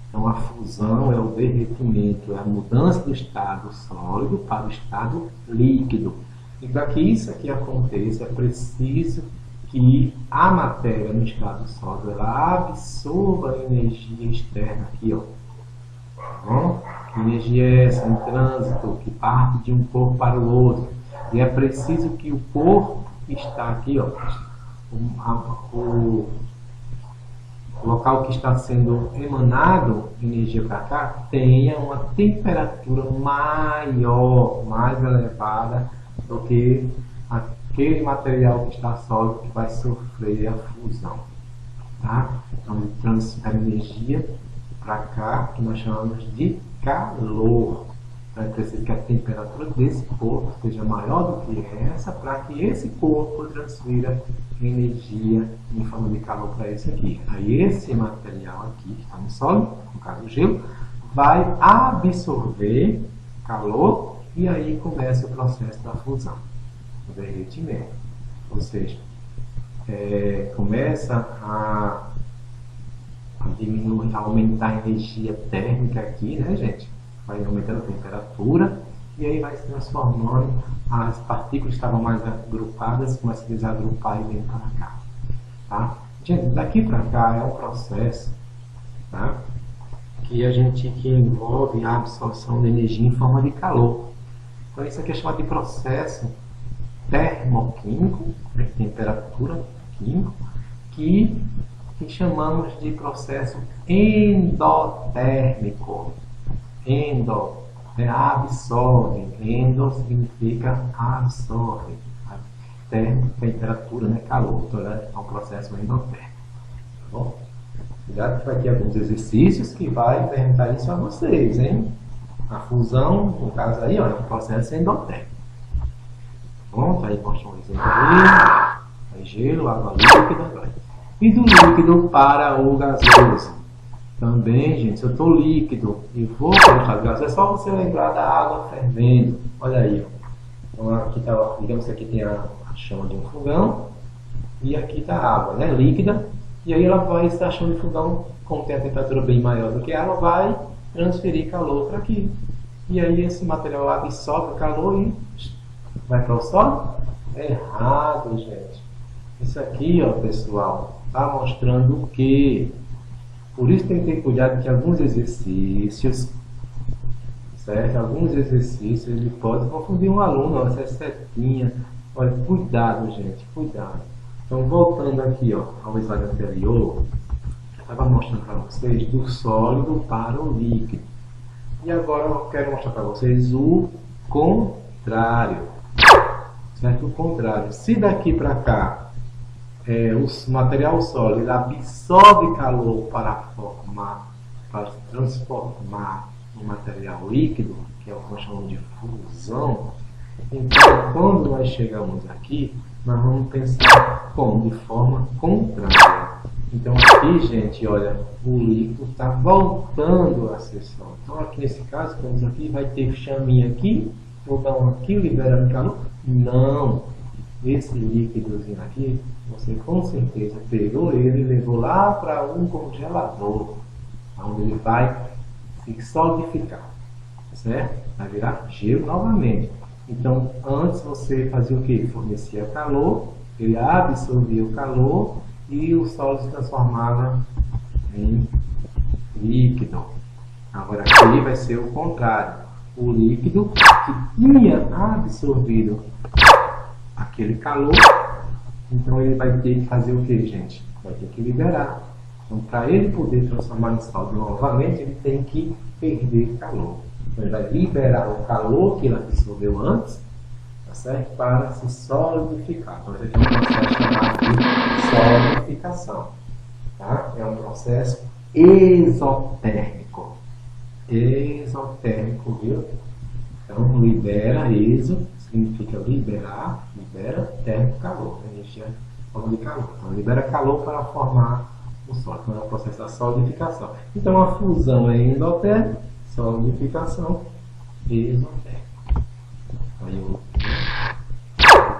B: Então, a fusão é o derretimento, é a mudança do estado sólido para o estado líquido. E para que isso aqui aconteça, é preciso que a matéria no estado sólido ela absorva a energia externa aqui, ó. Tá bom? Que energia é essa? Um trânsito que parte de um corpo para o outro. E é preciso que o corpo que está aqui, ó, o local que está sendo emanado energia para cá, tenha uma temperatura maior, mais elevada do que aquele material que está sólido que vai sofrer a fusão. Tá? Então ele transfere energia para cá, que nós chamamos de calor. Então é preciso que a temperatura desse corpo seja maior do que essa, para que esse corpo transfira energia em forma de calor para esse aqui. Aí esse material aqui, que está no sólido, no caso o gelo, vai absorver calor e aí começa o processo da fusão, o derretimento. Ou seja, começa a diminuir, a aumentar a energia térmica aqui, né, gente? Vai aumentando a temperatura e aí vai se transformando, as partículas estavam mais agrupadas, começam a se desagrupar e vem para cá. Tá? Gente, daqui para cá é um processo, tá? que envolve a absorção de energia em forma de calor. Então isso aqui é chamado de processo termoquímico, né? Temperatura química, que chamamos de processo endotérmico. Absorve. Endo significa absorve. Temperatura, né? Calor. Então, é um processo endotérmico. Tá bom? Cuidado que vai ter alguns exercícios que vai perguntar isso a vocês, hein? A fusão, no caso aí, ó, é um processo endotérmico. Bom, aí mostra um exemplo aí gelo, água líquida. E do líquido para o gasoso. Também, gente, se eu estou líquido e vou para o estado gasoso, é só você lembrar da água fervendo. Olha aí, ó. Então, aqui tá, digamos que aqui tem a chama de um fogão e aqui está a água, né, líquida. E aí ela vai estar a chama de fogão, como tem a temperatura bem maior do que a água, vai transferir calor para aqui. E aí esse material absorve o calor e vai para o solo? É errado, gente. Isso aqui, ó, pessoal, está mostrando o quê? Por isso tem que ter cuidado que alguns exercícios, certo? Alguns exercícios ele pode confundir um aluno, ó, essa setinha. Olha, cuidado, gente, cuidado. Então, voltando aqui, ó, ao slide anterior, eu estava mostrando para vocês do sólido para o líquido. E agora eu quero mostrar para vocês o contrário. Certo? O contrário. Se daqui para cá o material sólido absorve calor para transformar no material líquido, que é o que nós chamamos de fusão, então quando nós chegamos aqui, nós vamos pensar como? De forma contrária. Então aqui, gente, olha, o líquido está voltando a ser sólido. Então aqui nesse caso, vamos aqui, vai ter chaminha aqui, vou dar um aqui, liberando calor. Não, esse líquidozinho aqui, você com certeza pegou ele e levou lá para um congelador, onde ele vai se solidificar, certo? Vai virar gelo novamente. Então, antes você fazia o que? Fornecia calor, ele absorvia o calor e o sólido se transformava em líquido. Agora aqui vai ser o contrário. O líquido que tinha absorvido aquele calor, então ele vai ter que fazer o que, gente? Vai ter que liberar. Então, para ele poder transformar em sólido novamente, ele tem que perder calor. Então, ele vai liberar o calor que ele absorveu antes, tá certo? Para se solidificar. Então, esse aqui é um processo chamado de solidificação. Tá? É um processo exotérmico. Exotérmico, viu? Então, libera, exo, significa liberar, libera, térmico, calor. A gente já falou de calor. Então, libera calor para formar o sólido. Então, é o processo da solidificação. Então, a fusão é endotérmica, solidificação exotérmica. Aí eu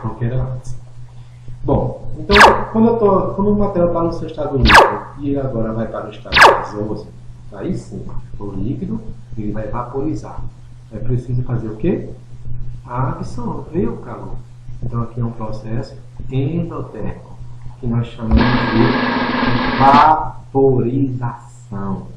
B: qualquer antes. Bom, então, quando o material está no seu estado líquido e ele agora vai para o estado gasoso, aí sim, o líquido ele vai vaporizar. É preciso fazer o quê? Absorver o calor. Então aqui é um processo endotérmico, que nós chamamos de vaporização.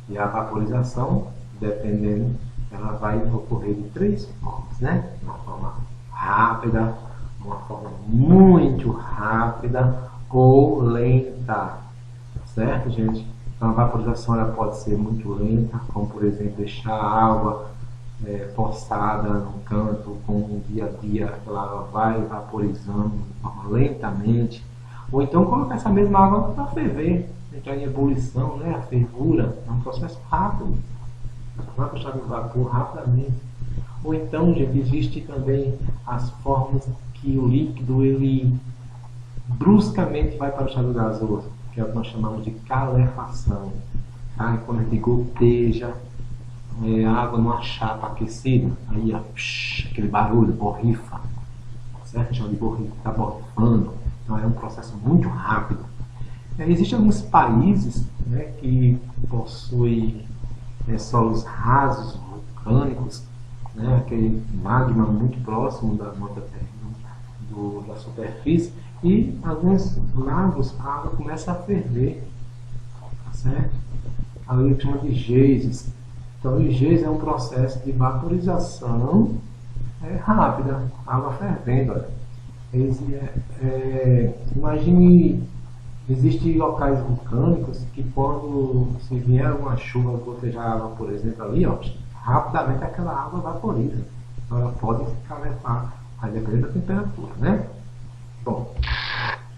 B: E a vaporização, dependendo, ela vai ocorrer de três formas, né? Uma forma rápida, uma forma muito rápida ou lenta. Certo, gente? Então a vaporização ela pode ser muito lenta, como por exemplo deixar a água poçada no canto com o dia a dia, a água vai vaporizando de forma lentamente, ou então colocar essa mesma água para ferver, entrar em ebulição, né? A fervura é um processo rápido, vai para o estado de vapor rapidamente. Ou então, gente, existe também as formas que o líquido ele bruscamente vai para o estado gasoso, que é o que nós chamamos de calefação. Tá? Quando a gente goteja água numa chapa aquecida, aí ó, aquele barulho, borrifa, certo? Chama de borrifa, está borrifando. Então é um processo muito rápido. Existem alguns países, né, que possuem solos rasos, vulcânicos, né, aquele magma muito próximo da superfície, e alguns lagos a água começa a ferver, certo? Ali a gente chama de geysers. Então, o geyser é um processo de vaporização rápida, água fervendo. Olha. Imagine, existem locais vulcânicos que quando se vier uma chuva gotejar água, por exemplo, ali, ó, rapidamente aquela água vaporiza. Então ela pode se calefar, a depender da temperatura, né? Bom,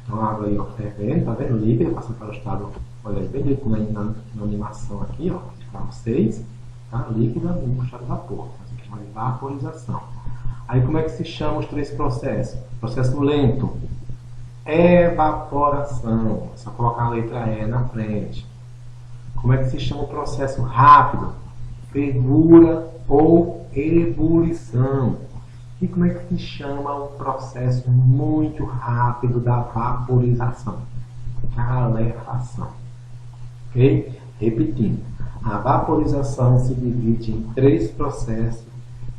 B: então a água aí, ó, fervendo, tá vendo? Líquida, passando para o estado, olha aí, bem direito na animação aqui, ó, para vocês, tá? Líquida no estado de vapor, a gente chama de vaporização. Aí como é que se chama os 3 processos? Processo lento, evaporação, só colocar a letra E na frente. Como é que se chama o processo rápido? Fervura ou ebulição. E como é que se chama o processo muito rápido da vaporização? Calefação. Ok? Repetindo, a vaporização se divide em 3 processos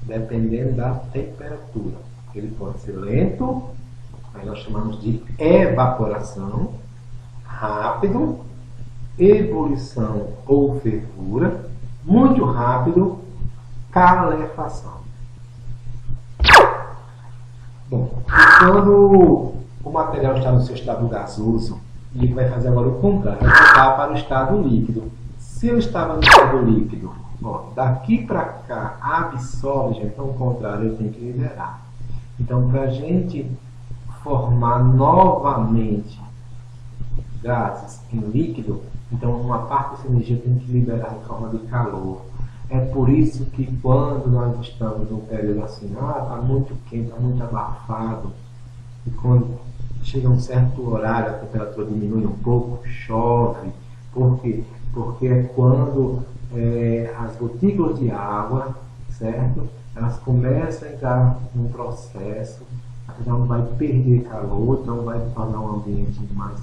B: dependendo da temperatura. Ele pode ser lento, aí nós chamamos de evaporação, rápido, ebulição ou fervura, muito rápido, calefação. Bom, quando o material está no seu estado gasoso, e ele vai fazer agora o contrário, vai voltar para o estado líquido. Se eu estava no estado líquido, ó, daqui para cá absorve, então o contrário eu tenho que liberar. Então, para a gente formar novamente gases em líquido, então uma parte dessa energia tem que liberar em forma de calor. É por isso que quando nós estamos num período assim, está muito quente, está muito abafado, e quando chega um certo horário, a temperatura diminui um pouco, chove. Por quê? Porque é quando as gotículas de água, certo? Elas começam a entrar num processo, então vai perder calor, então vai tornar um ambiente mais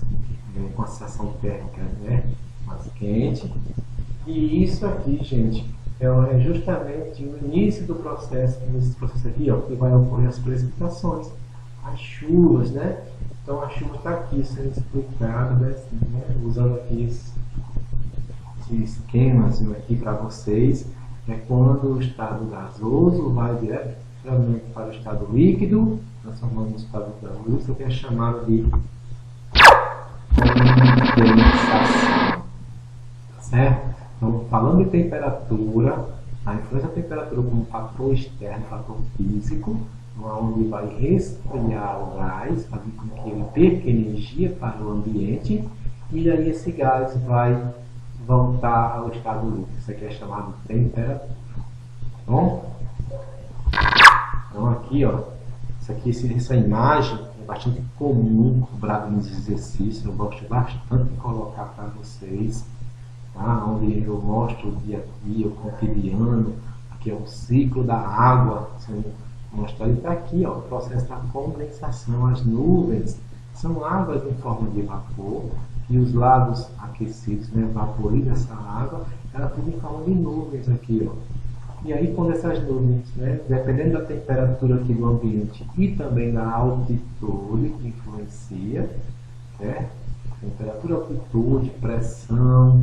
B: com a sensação térmica, né? Mais quente. E isso aqui, gente, é justamente o início do processo, nesse processo aqui, ó, que vai ocorrer as precipitações, as chuvas, né? Então a chuva está aqui sendo explicada, né? Usando aqui esse esquema aqui para vocês. É quando o estado gasoso vai diretamente para o estado líquido, transformando no estado gasoso, que é chamado de condensação. Tá certo? Então, falando de temperatura, a influência da temperatura como fator externo, fator físico, onde vai resfriar o gás, fazer com que ele perca energia para o ambiente, e aí esse gás vai voltar ao estado líquido. Isso aqui é chamado de temperatura. Bom? Então aqui, ó, essa imagem é bastante comum cobrada nos exercícios. Eu gosto bastante de colocar para vocês, tá? Onde eu mostro o dia a dia, o cotidiano. Aqui é o ciclo da água. Mostrar ele está aqui, ó, o processo da condensação. As nuvens são águas em forma de vapor, e os lados aquecidos, né, vaporizam essa água, ela fica em forma de nuvens aqui, ó. E aí quando essas nuvens, né, dependendo da temperatura aqui do ambiente e também da altitude que influencia, certo? Temperatura, altitude, pressão,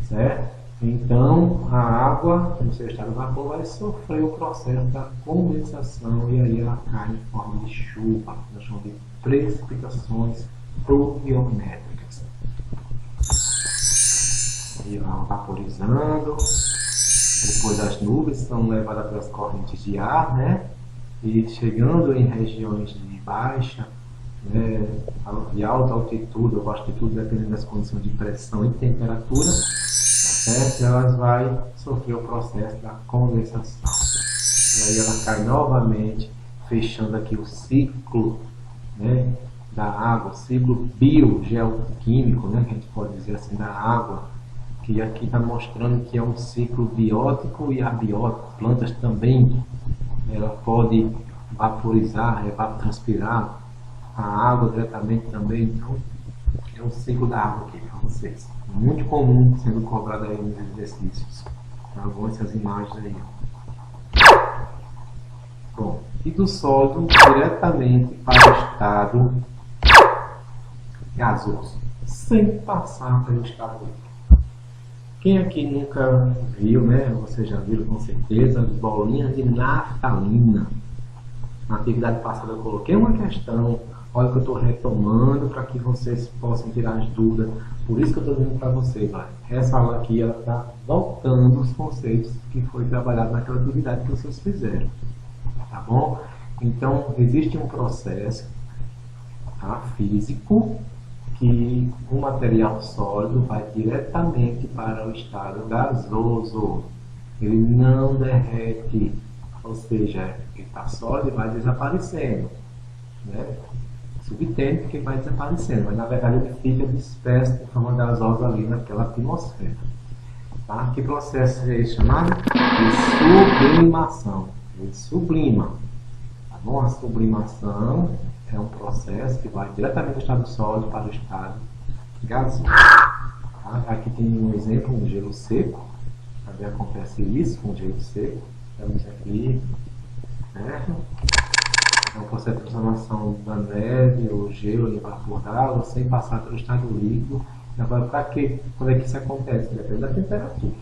B: certo? Então a água no seu estado de vapor vai sofrer o processo da condensação e aí ela cai em forma de chuva, nós chamamos de precipitações pluviométricas. E vão vaporizando, depois as nuvens são levadas pelas correntes de ar, né? E chegando em regiões de baixa, né, de alta altitude ou altitude, dependendo das condições de pressão e temperatura, tá certo? Elas vão sofrer o processo da condensação. E aí ela cai novamente, fechando aqui o ciclo, né, da água, ciclo biogeoquímico, né, que a gente pode dizer assim, da água, que aqui está mostrando que é um ciclo biótico e abiótico. Plantas também, ela pode vaporizar, evapotranspirar a água diretamente também. Então, é um ciclo da água aqui para vocês. Muito comum sendo cobrado aí nos exercícios. Algumas dessas imagens aí. Bom, e do sólido diretamente para o estado gasoso, sem passar pelo estado líquido. Quem aqui nunca viu, né? Vocês já viram com certeza, as bolinhas de naftalina. Na atividade passada eu coloquei uma questão, olha que eu estou retomando para que vocês possam tirar as dúvidas. Por isso que eu estou dizendo para vocês, olha, essa aula aqui está voltando os conceitos que foi trabalhado naquela atividade que vocês fizeram. Tá bom? Então, existe um processo, tá, físico, que o material sólido vai diretamente para o estado gasoso. Ele não derrete, ou seja, ele está sólido e vai desaparecendo, né? Subtende porque vai desaparecendo, mas na verdade ele fica disperso de forma gasosa ali naquela atmosfera. Tá? Que processo é esse chamado? De sublimação. Ele sublima. Tá bom? A sublimação é um processo que vai diretamente do estado sólido para o estado gasoso. Tá? Aqui tem um exemplo, um gelo seco. Também acontece isso com o gelo seco. Estamos aqui, certo? É um processo de transformação da neve ou gelo em vapor d'água sem passar pelo estado líquido. Agora, para quê? Quando é que isso acontece? Depende da temperatura.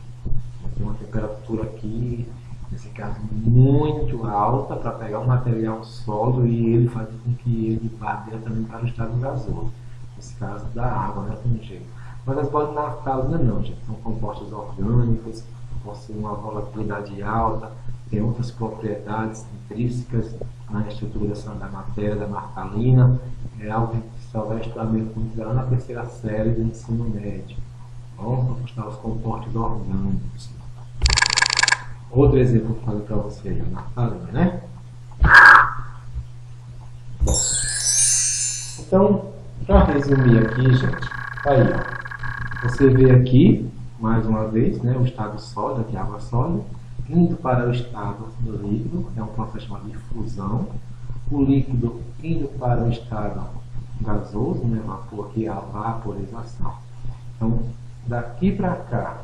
B: Tem uma temperatura aqui, nesse caso, muito alta para pegar um material sólido e ele faz com que ele vá diretamente para o estado gasoso. Nesse caso da água, né? Tem jeito. Mas as bolas naftalina não, gente. São compostos orgânicos, possuem uma volatilidade alta, tem outras propriedades intrínsecas na estruturação da matéria da naftalina. É algo que só vai estudar mesmo na terceira série do ensino médio. Vamos para mostrar os compostos orgânicos. Outro exemplo que eu falei para vocês, a naftalina, né? Bom, então, para resumir aqui, gente, aí, ó, você vê aqui, mais uma vez, né, o estado sólido, aqui água sólida, indo para o estado líquido, é um processo chamado de fusão. O líquido indo para o estado gasoso, né, vapor, aqui é a vaporização. Então, daqui para cá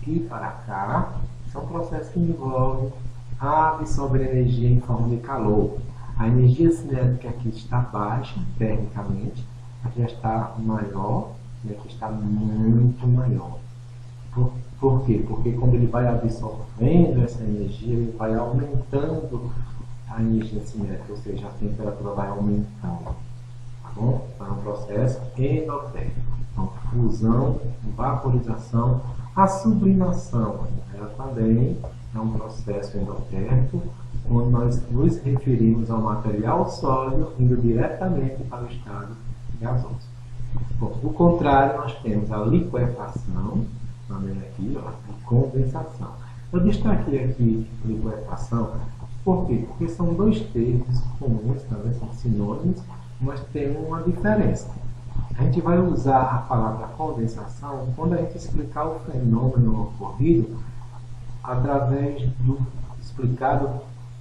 B: e para cá, são processos que envolvem a absorver energia em forma de calor. A energia cinética aqui está baixa, termicamente, aqui já está maior e aqui está muito maior. Por quê? Porque quando ele vai absorvendo essa energia, ele vai aumentando a energia cinética, ou seja, a temperatura vai aumentando. Tá bom? Então, é um processo endotérmico. Então, fusão, vaporização, a sublimação, ela também é um processo endotérmico, quando nós nos referimos ao material sólido indo diretamente para o estado gasoso. Bom, do contrário, nós temos a liquefação, também aqui, ó, e condensação. Eu destaquei aqui liquefação, por quê? Porque são dois termos comuns, também são sinônimos, mas tem uma diferença. A gente vai usar a palavra condensação quando a gente explicar o fenômeno ocorrido através do explicado,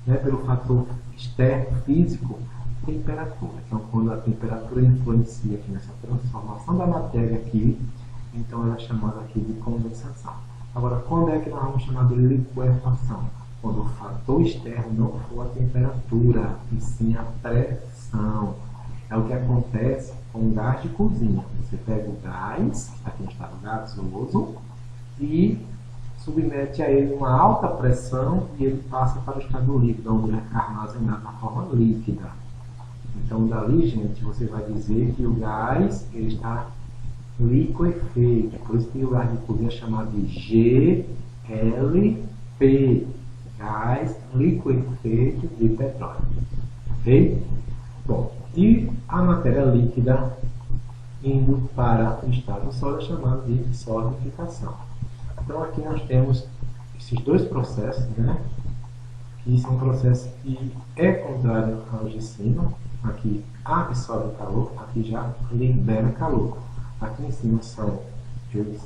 B: né, pelo fator externo físico, temperatura. Então, quando a temperatura influencia aqui nessa transformação da matéria aqui, então ela é chamada aqui de condensação. Agora, quando é que nós vamos chamar de liquefação? Quando o fator externo não for a temperatura, e sim a pressão. É o que acontece com o gás de cozinha. Você pega o gás, aqui no estado gasoso, e submete a ele uma alta pressão e ele passa para o estado líquido, onde ele fica armazenado na forma líquida. Então, dali, gente, você vai dizer que o gás ele está liquefeito. Por isso que o gás de cozinha é chamado de GLP, gás liquefeito de petróleo. Ok? Bom, e a matéria líquida indo para o estado sólido é chamado de solidificação. Então, aqui nós temos esses dois processos, né? Que são processos que é contrário aos de cima. Aqui absorve calor, aqui já libera calor. Aqui em cima eles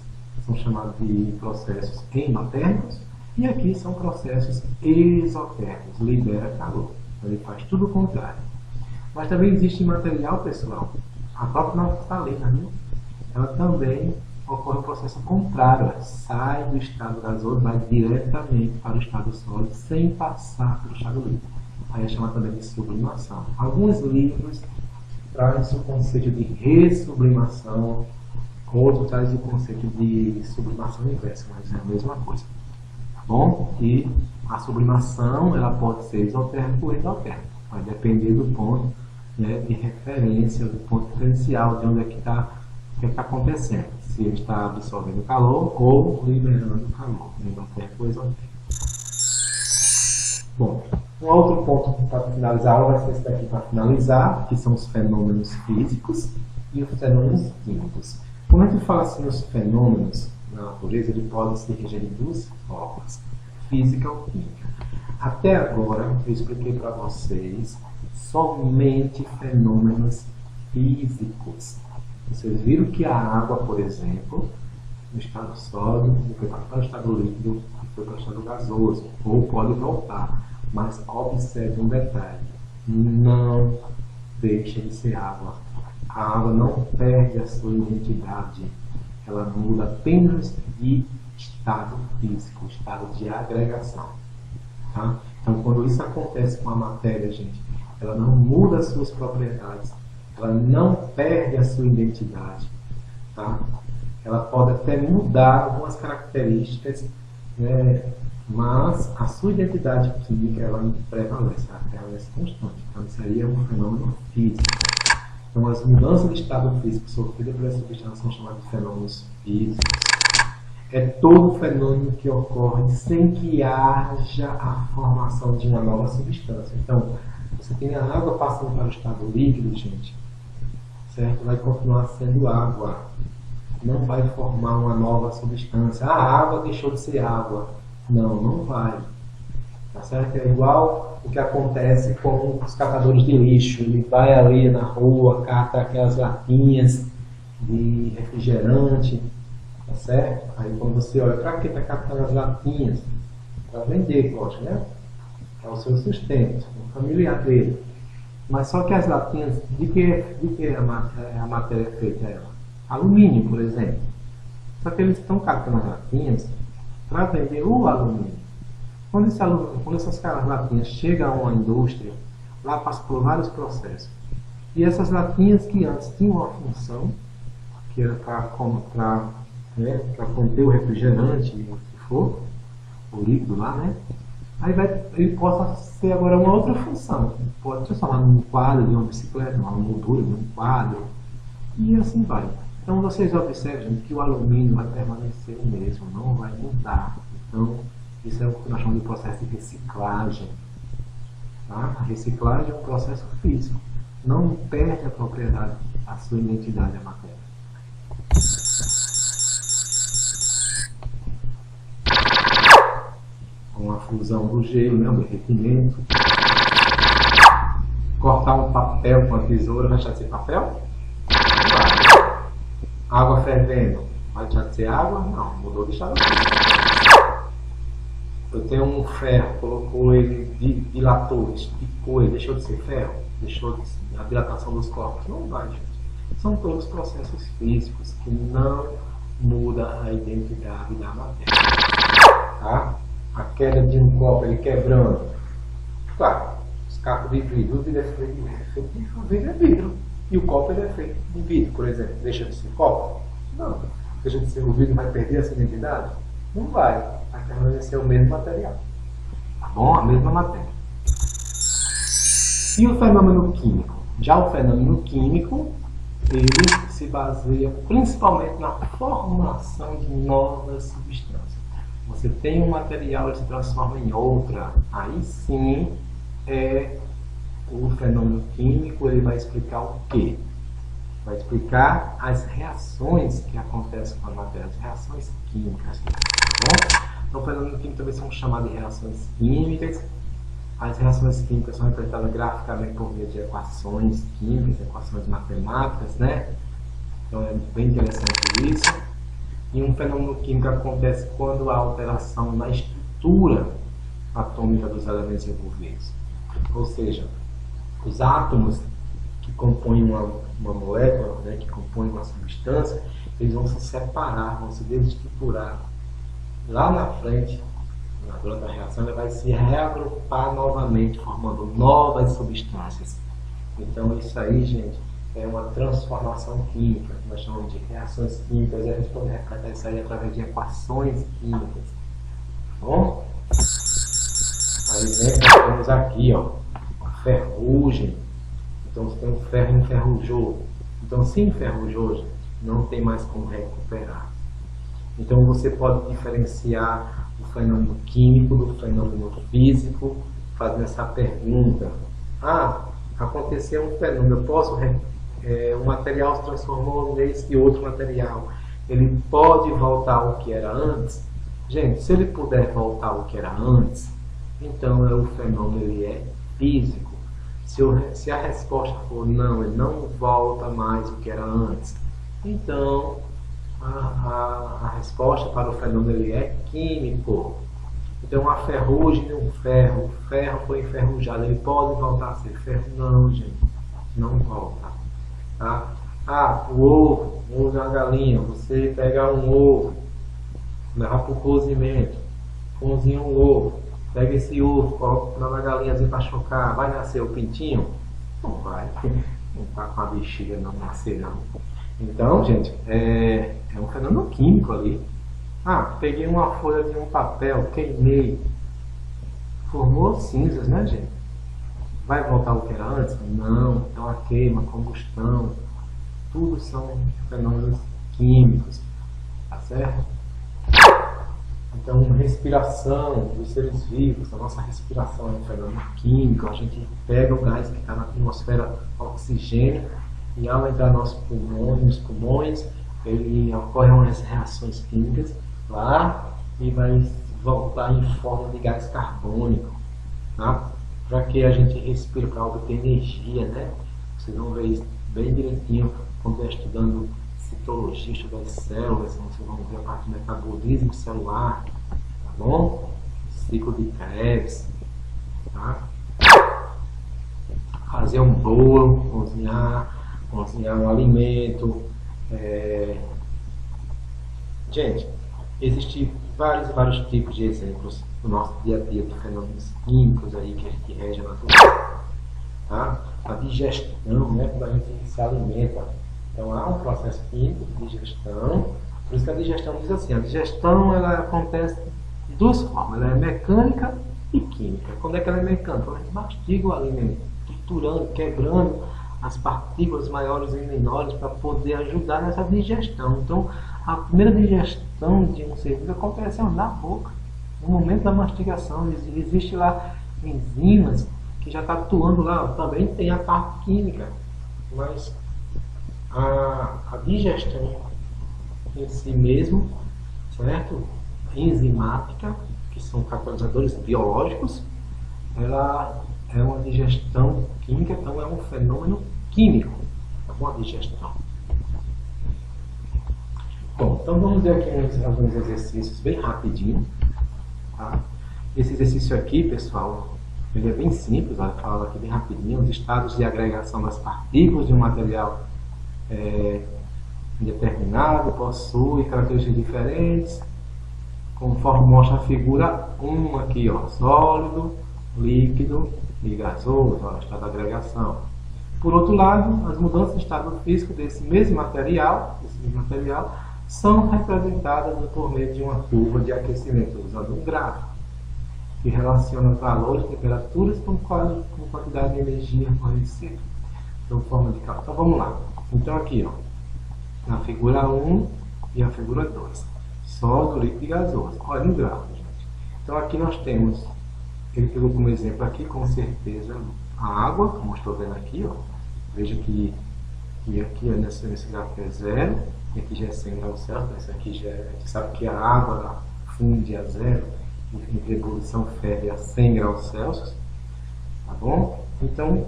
B: são chamados de processos endotérmicos e aqui são processos exotérmicos, libera calor. Então ele faz tudo o contrário. Mas também existe material, pessoal, a própria naftalina, né? Ela também ocorre um processo contrário, sai do estado gasoso, vai diretamente para o estado sólido sem passar pelo estado líquido. Aí é chamado também de sublimação. Alguns livros trazem o conceito de ressublimação, outros trazem o conceito de sublimação inversa, mas é a mesma coisa. Tá bom? E a sublimação ela pode ser exotérmica ou endotérmica. Vai depender do ponto, né, de referência, do ponto diferencial, de onde é que está acontecendo. Se ele está absorvendo calor ou liberando calor. Não tem coisa. Bom, um outro ponto para finalizar a aula vai ser esse daqui para finalizar, que são os fenômenos físicos e os fenômenos químicos. Quando a gente fala assim, os fenômenos na natureza, ele pode se reger em duas formas, física ou química. Até agora, eu expliquei para vocês somente fenômenos físicos. Vocês viram que a água, por exemplo, no estado sólido, foi para o estado líquido e foi para o estado gasoso, ou pode voltar. Mas observe um detalhe, não deixa de ser água. A água não perde a sua identidade, ela muda apenas de estado físico, estado de agregação. Tá? Então, quando isso acontece com a matéria, gente, ela não muda as suas propriedades, ela não perde a sua identidade. Tá? Ela pode até mudar algumas características, né? Mas a sua identidade química ela prevalece, ela permanece constante. Então, isso aí é um fenômeno físico. Então, as mudanças de estado físico sofridas por essa substância são chamadas de fenômenos físicos. É todo fenômeno que ocorre sem que haja a formação de uma nova substância. Então, você tem a água passando para o estado líquido, gente, certo? Vai continuar sendo água. Não vai formar uma nova substância. A água deixou de ser água. Não, não vai. Tá certo? É igual o que acontece com os catadores de lixo. Ele vai ali na rua, cata aquelas latinhas de refrigerante, tá certo? Aí quando você olha, para que está catando as latinhas? Para vender, lógico, né? É o seu sustento, o familiar dele. Mas só que as latinhas, de que a matéria é feita ela? Alumínio, por exemplo. Só que eles estão catando as latinhas para vender o alumínio. Quando essas latinhas chegam a uma indústria, lá passa por vários processos. E essas latinhas que antes tinham uma função, que era para conter o refrigerante, o que for, o líquido lá, né? Aí ele possa ser agora uma outra função. Pode transformar num quadro de uma bicicleta, uma moldura de um quadro, e assim vai. Então vocês observam que o alumínio vai permanecer o mesmo, não vai mudar. Então, isso é o que nós chamamos de processo de reciclagem. Tá? A reciclagem é um processo físico. Não perde a propriedade, a sua identidade à matéria. Com a fusão do gelo, né? O derretimento. Cortar um papel com a tesoura vai deixar de ser papel? Não vai. Água fervendo, vai deixar de ser água? Não, mudou de estado físico. Eu tenho um ferro, colocou ele, dilatou, esticou ele, deixou de ser ferro? Deixou de ser a dilatação dos corpos? Não vai, gente. São todos processos físicos que não mudam a identidade da matéria. Tá? A queda de um copo, ele quebrando. Claro, os cacos de vidro, o vidro é feito de vidro é vidro. E o copo ele é feito de vidro, por exemplo. Deixa de ser copo? Não. Deixa de ser, o vidro vai perder essa identidade? Não vai. Vai permanecer o mesmo material. Tá bom? A mesma matéria. E o fenômeno químico? Já o fenômeno químico, ele se baseia principalmente na formação de novas substâncias. Você tem um material, ele se transforma em outra. Aí sim o fenômeno químico, ele vai explicar o quê? Vai explicar as reações que acontecem com a matéria, as reações químicas. Tá bom? Então, o fenômeno químico também são chamados de reações químicas. As reações químicas são representadas graficamente por meio de equações químicas, equações matemáticas, né? Então, é bem interessante isso. E um fenômeno químico acontece quando há alteração na estrutura atômica dos elementos envolvidos. Ou seja, os átomos que compõem uma molécula, né, que compõem uma substância, eles vão se separar, vão se desestruturar. Lá na frente, durante a reação, ele vai se reagrupar novamente, formando novas substâncias. Então isso aí, gente, é uma transformação química, que nós chamamos de reações químicas, e a gente pode representar isso aí através de equações químicas. Tá bom? Aí, né, nós temos aqui, ó, ferrugem. Então você tem um ferro enferrujou. Então se enferrujou, gente, não tem mais como recuperar. Então você pode diferenciar o fenômeno químico do fenômeno físico fazendo essa pergunta. Aconteceu um fenômeno, eu posso um material se transformou nesse outro material, ele pode voltar ao que era antes? Gente, se ele puder voltar ao que era antes, então o fenômeno ele é físico. Se a resposta for não, ele não volta mais o que era antes, então a resposta para o fenômeno ele é químico. Então a ferrugem de um ferro, o ferro foi enferrujado, ele pode voltar a ser ferro? Não, gente, não volta. Tá? O ovo da galinha, você pega um ovo, leva para o cozimento, cozinha um ovo, pega esse ovo, coloca na galinhazinha para chocar, vai nascer o pintinho? Não vai, não está com a bexiga, não nascer não. Então, gente, é um fenômeno químico ali. Peguei uma folha de um papel, queimei, formou cinzas, né, gente? Vai voltar ao que era antes? Não. Então a queima, a combustão, tudo são fenômenos químicos, tá certo? Então, respiração dos seres vivos, a nossa respiração é um fenômeno químico. A gente pega o gás que está na atmosfera, oxigênio, e ao entrar nos pulmões, ele ocorre umas reações químicas lá e vai voltar em forma de gás carbônico, tá? Para que a gente respira, para obter energia, né? Vocês vão ver isso bem direitinho quando estiver estudando citologia, estudar as células, vocês vão ver a parte do metabolismo celular, tá bom? Ciclo de Krebs, tá? Fazer um bolo, cozinhar um alimento. Gente, existem vários tipos de exemplos no nosso dia a dia de fenômenos químicos aí que regem a natureza. Tá? A digestão, né, quando a gente se alimenta. Então há um processo químico de digestão. Por isso que a digestão diz assim, a digestão ela acontece de duas formas, ela é mecânica e química. Quando é que ela é mecânica? Quando a gente mastiga o alimento, triturando, quebrando as partículas maiores e menores para poder ajudar nessa digestão. Então, a primeira digestão de um ser vivo acontece na boca, no momento da mastigação. Existe lá enzimas que já estão atuando lá. Também tem a parte química, mas a digestão em si mesmo, certo? Enzimática, que são catalisadores biológicos, ela é uma digestão química, então é um fenômeno químico, tá bom? A digestão. Bom, então vamos ver aqui alguns exercícios bem rapidinho, tá? Esse exercício aqui, pessoal, ele é bem simples, vai falar aqui bem rapidinho, os estados de agregação das partículas de um material indeterminado, possui características diferentes, conforme mostra a figura 1 aqui, ó, sólido, líquido e gasoso, ó, estado de agregação. Por outro lado, as mudanças de estado físico desse mesmo material são representadas por meio de uma curva de aquecimento, usando um gráfico, que relaciona valores de temperaturas com quantidade de energia fornecida, sob forma de cálculo. Então vamos lá. Então aqui, ó, na figura 1 e a figura 2, sólido, líquido e gasoso. Olha no gráfico, gente. Então aqui nós temos, ele pegou como exemplo aqui, com certeza, a água, como estou vendo aqui, ó. Veja que aqui nesse gráfico é 0, e aqui já é 100 graus Celsius, esse aqui já é, a gente sabe que a água funde a 0, e a ebulição ferve a 100 graus Celsius, tá bom? Então,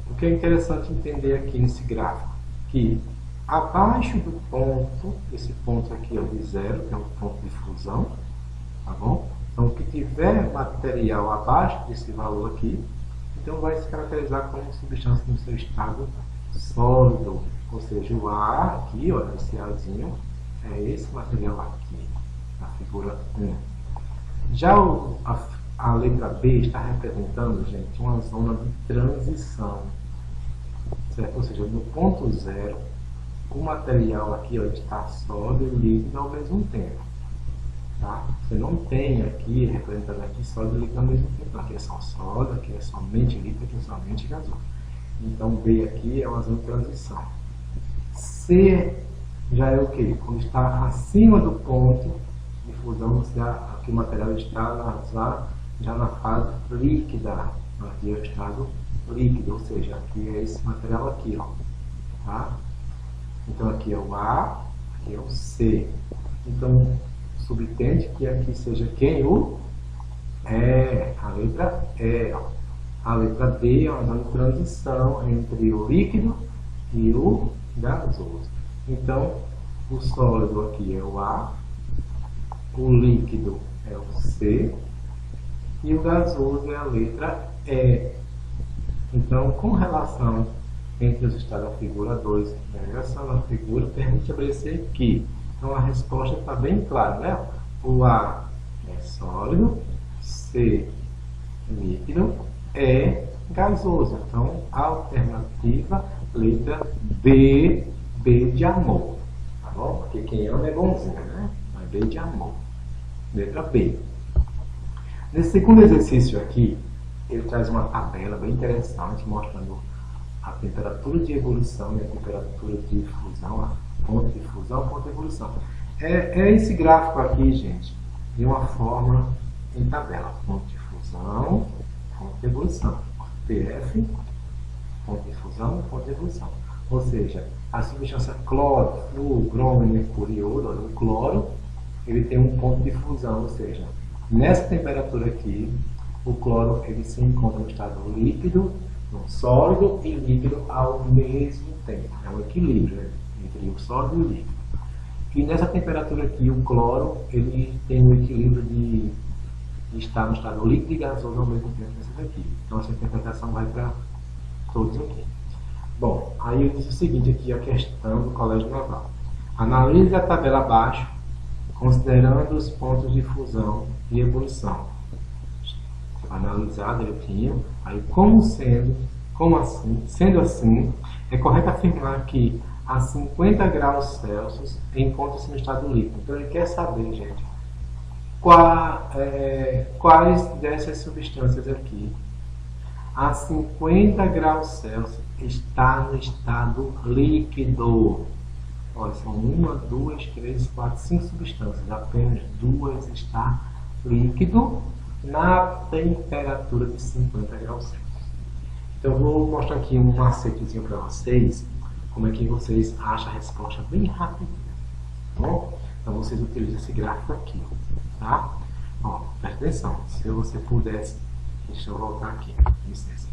B: o que é interessante entender aqui nesse gráfico, que abaixo do ponto, esse ponto aqui ó, de 0, que é um ponto de fusão, tá bom? Então, o que tiver material abaixo desse valor aqui, então vai se caracterizar como substância no seu estado sólido, ou seja, o A aqui, ó, esse Azinho, é esse material aqui, na figura 1. Já a letra B está representando, gente, uma zona de transição, certo? Ou seja, no ponto 0, o material aqui ó, está sólido e líquido ao mesmo tempo. Tá? Você não tem aqui, representado aqui, sólido e líquido ao mesmo tempo. Aqui é só sólido, aqui é somente líquido, aqui é somente gasoso. Então B aqui é uma zona de transição. C já é o quê? Quando está acima do ponto de fusão, aqui o material está já na fase líquida. Aqui é o estado líquido, ou seja, aqui é esse material aqui, ó. Tá? Então aqui é o A, aqui é o C. Então subtende que aqui seja quem? O E, a letra E. Ó. A letra D é uma zona de transição entre o líquido e o gasoso. Então o sólido aqui é o A, o líquido é o C e o gasoso é a letra E. Então, com relação entre os estados da figura 2 e a regressão da figura, permite estabelecer que, então a resposta está bem clara, né? O A é sólido, C líquido, E gasoso. Então, alternativa, letra B, B de amor. Tá bom? Porque quem ama é bonzinho, né? Mas B de amor. Letra B. Nesse segundo exercício aqui, ele traz uma tabela bem interessante, mostrando a temperatura de ebulição e a temperatura de fusão, a ponto de fusão, ponto de ebulição. É esse gráfico aqui, gente, de uma forma em tabela. Ponto de fusão, ponto de ebulição. PF, ponto de fusão, ponto de ebulição. Ou seja, a substância cloro, flúor, bromo, mercúrio e iodo, o cloro, ele tem um ponto de fusão, ou seja, nessa temperatura aqui, o cloro ele se encontra no estado líquido, no sólido e líquido ao mesmo tempo. É um equilíbrio, né, entre o sólido e o líquido. E nessa temperatura aqui, o cloro ele tem um equilíbrio de estar no estado líquido e gasoso ao mesmo tempo nessa daqui. Então essa interpretação vai para todos aqui. Bom, aí eu disse o seguinte aqui, a questão do Colégio Naval. Analise a tabela abaixo, considerando os pontos de fusão e ebulição. Analisar direitinho, aí sendo assim, é correto afirmar que a 50 graus Celsius encontra-se no estado líquido. Então ele quer saber, gente, quais dessas substâncias aqui a 50 graus Celsius está no estado líquido. Olha, são 1, 2, 3, 4, 5 substâncias, apenas 2 está líquido na temperatura de 50 graus Celsius. Então eu vou mostrar aqui um macetezinho para vocês, como é que vocês acham a resposta bem rápido, tá bom? Então vocês utilizam esse gráfico aqui, tá? Ó, presta atenção, se você pudesse, deixa eu voltar aqui, licença.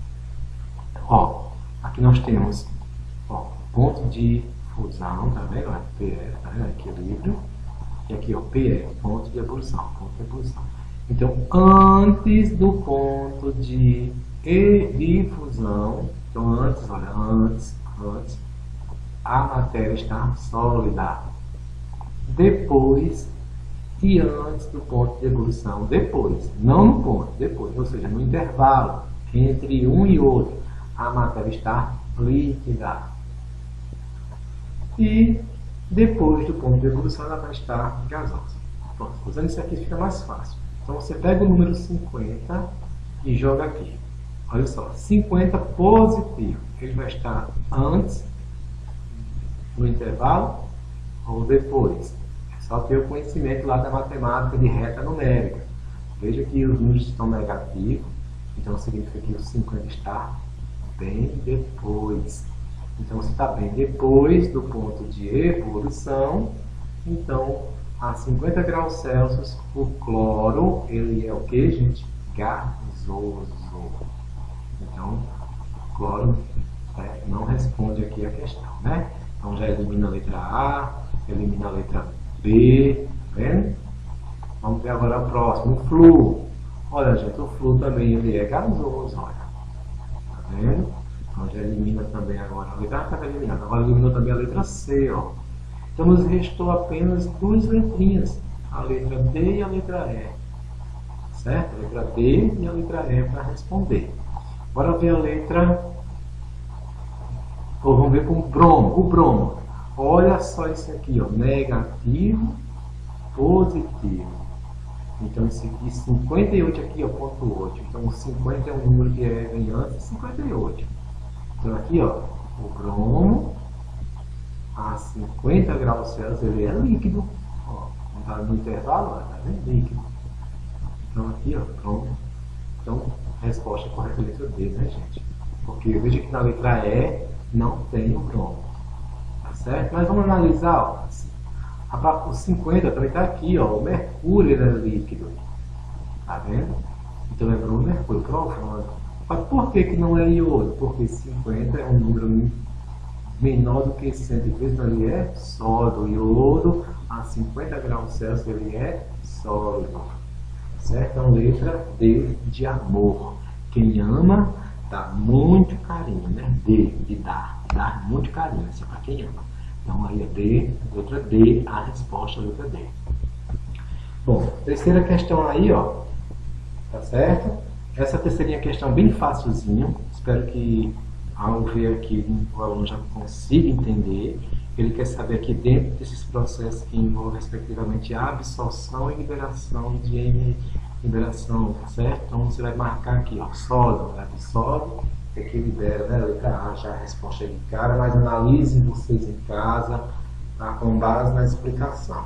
B: Ó, aqui nós temos, ó, ponto de fusão, tá vendo? PF, tá vendo? Equilíbrio. E aqui, ó, PF, ponto de ebulição, ponto de ebulição. Então, antes do ponto de fusão, então antes, a matéria está sólida. Depois e antes do ponto de ebulição, depois, não no ponto, depois, ou seja, no intervalo entre um e outro, a matéria está líquida. E depois do ponto de ebulição, ela vai estar gasosa. Pronto, usando isso aqui fica mais fácil. Então você pega o número 50 e joga aqui. Olha só, 50 positivo. Ele vai estar antes, no intervalo, ou depois. É só ter o conhecimento lá da matemática de reta numérica. Veja que os números estão negativos, então significa que o 50 está bem depois. Então se está bem depois do ponto de ebulição, então a 50 graus Celsius, o cloro, ele é o que, gente? Gasoso. Então, o cloro não responde aqui a questão, né? Então já elimina a letra A, elimina a letra B, tá vendo? Vamos ver agora o próximo, o flúor. Olha, gente, o flúor também ele é gasoso, olha. Tá vendo? Então já elimina também agora a letra A, está eliminada. Agora eliminou também a letra C, ó. Então nos restou apenas duas letrinhas, a letra D e a letra E. Certo? A letra D e a letra E para responder. Bora ver a letra... Ou vamos ver com o bromo. O bromo. Olha só isso aqui, ó. Negativo, positivo. Então esse aqui, 58 aqui, ó, ponto 8. Então o 50 é um número que vem antes de 58. Então aqui, ó, o bromo a 50 graus Celsius ele é líquido. Ó, não está no intervalo, ó, tá vendo? Líquido. Então aqui, ó, pronto. Então a resposta correta é a letra D, né, gente? Porque veja que na letra E não tem o bromo. Tá certo? Mas vamos analisar, ó. O 50 também está aqui, ó. O mercúrio ele é líquido. Tá vendo? Então lembrou o mercúrio. Mas por que não é iodo? Porque 50 é um número menor do que 103, então ele é sólido. Iodo a 50 graus Celsius ele é sólido. Certo? Então letra D de amor. Quem ama dá muito carinho, né? D de dar muito carinho. Isso é para quem ama. Então aí é D, letra D, a resposta é letra D. Bom, terceira questão aí, ó. Tá certo? Essa terceira questão bem facilzinha. Espero que ao ver aqui o aluno já consiga entender. Ele quer saber aqui dentro desses processos que envolvem respectivamente a absorção e liberação de liberação, tá certo? Então você vai marcar aqui, ó, sólido, absorve, é que libera, né? Letra A, já a resposta aí de cara, mas analisem vocês em casa, tá? Com base na explicação.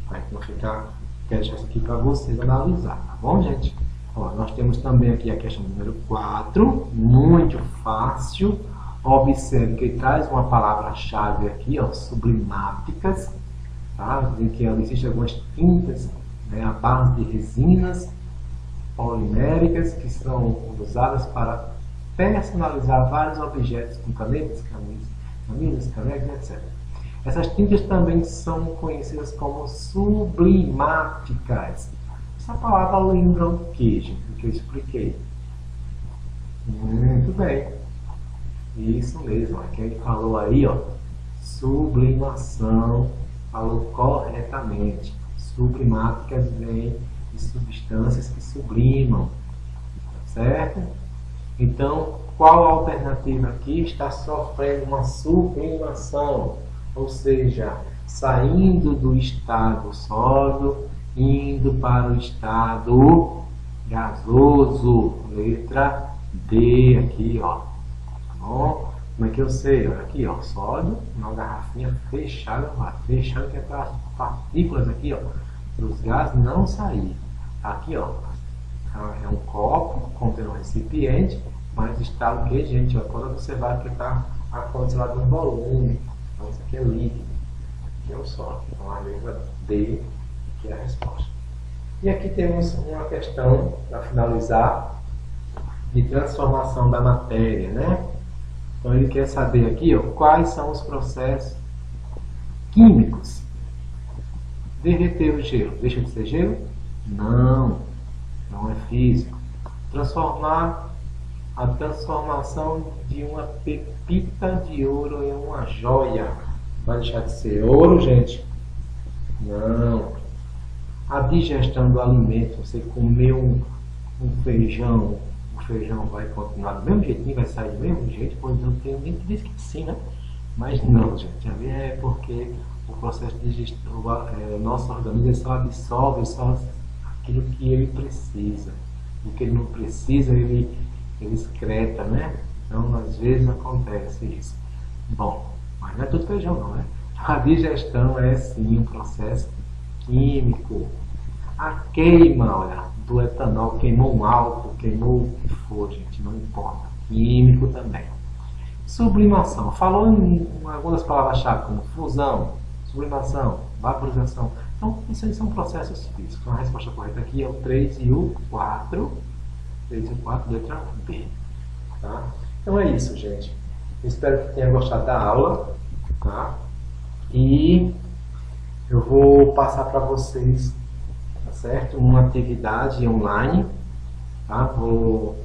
B: Vai não ficar, quero deixar isso aqui para vocês analisar, tá bom, gente? Ó, nós temos também aqui a questão número 4, muito fácil. Observe que traz uma palavra-chave aqui, ó, sublimáticas, tá? Em que existem algumas tintas, né, a base de resinas poliméricas que são usadas para personalizar vários objetos com canetas, canecas, etc. Essas tintas também são conhecidas como sublimáticas. Essa palavra lembra o que, gente? O que eu expliquei? Muito bem. Isso mesmo. Quem falou aí, ó, sublimação, falou corretamente. Sublimáticas vêm de substâncias que sublimam. Certo? Então, qual a alternativa aqui? Está sofrendo uma sublimação, ou seja, saindo do estado sólido, indo para o estado gasoso. Letra D aqui, ó. Tá bom? Como é que eu sei? Olha aqui, ó, sólido, uma garrafinha fechada, fechando que é para as partículas aqui, ó, dos gases não sair. Aqui, ó, é um copo contendo um recipiente, mas está o que, gente? Ó, quando você vai que está acontecendo um volume, então isso aqui é líquido, aqui é o sólido. Então a letra D que é a resposta. E aqui temos uma questão para finalizar de transformação da matéria, né? Então ele quer saber aqui, ó, quais são os processos químicos. Derreter o gelo, deixa de ser gelo? Não, não é físico. A transformação de uma pepita de ouro em uma joia. Vai deixar de ser ouro, gente? Não. A digestão do alimento, você comeu um feijão, o feijão vai continuar do mesmo jeitinho, vai sair do mesmo jeito, pois não tem nem que diz que sim, né? Mas não, gente, é porque o processo de digestão, o nosso organismo só absorve só aquilo que ele precisa. O que ele não precisa, ele excreta, né? Então, às vezes acontece isso. Bom, mas não é tudo feijão, não, né? A digestão é sim um processo químico. A queima, olha, do etanol, queimou um álcool, queimou o que for, gente, não importa. Químico também. Sublimação. Falou em algumas palavras-chave, como fusão, sublimação, vaporização. Então, isso aí são processos físicos. Então, a resposta correta aqui é o 3 e o 4. 3 e o 4, letra B. Tá? Então é isso, gente. Espero que tenha gostado da aula. Tá? E eu vou passar para vocês, tá certo? Uma atividade online. Tá? Vou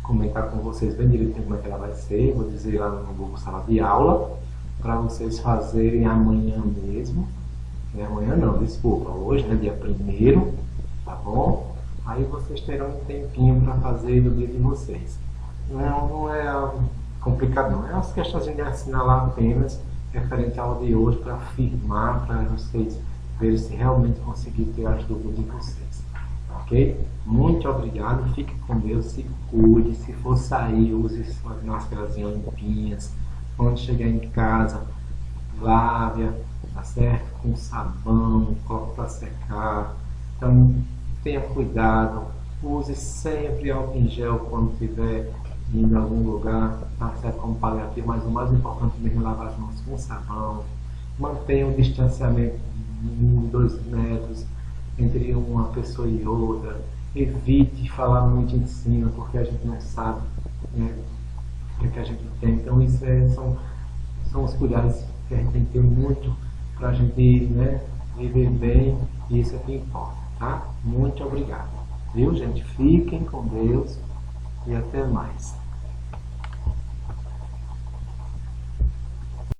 B: comentar com vocês bem direitinho como é que ela vai ser. Vou dizer lá no Google Sala de Aula para vocês fazerem amanhã mesmo. Amanhã não, desculpa, hoje, né, dia 1º, tá bom? Aí vocês terão um tempinho para fazer no dia de vocês. Não é algo complicado, não. É umas questões de assinalar apenas referente à aula de hoje para afirmar, para vocês ver se realmente consegui ter a ajuda de vocês. Ok? Muito obrigado, fique com Deus, se cuide, se for sair, use suas máscaras limpinhas. Quando chegar em casa, lave-a, tá certo? Com sabão, coloque para secar. Então, tenha cuidado, use sempre álcool em gel quando estiver indo a algum lugar, tá certo? Como paliativo, mas o mais importante mesmo é lavar as mãos com sabão. Mantenha o distanciamento de 2 metros entre uma pessoa e outra. Evite falar muito em cima, porque a gente não sabe, né, o que a gente tem. Então, isso são os cuidados que a gente tem que ter muito para a gente, né, viver bem, e isso é que importa, tá? Muito obrigado. Viu, gente? Fiquem com Deus e até mais.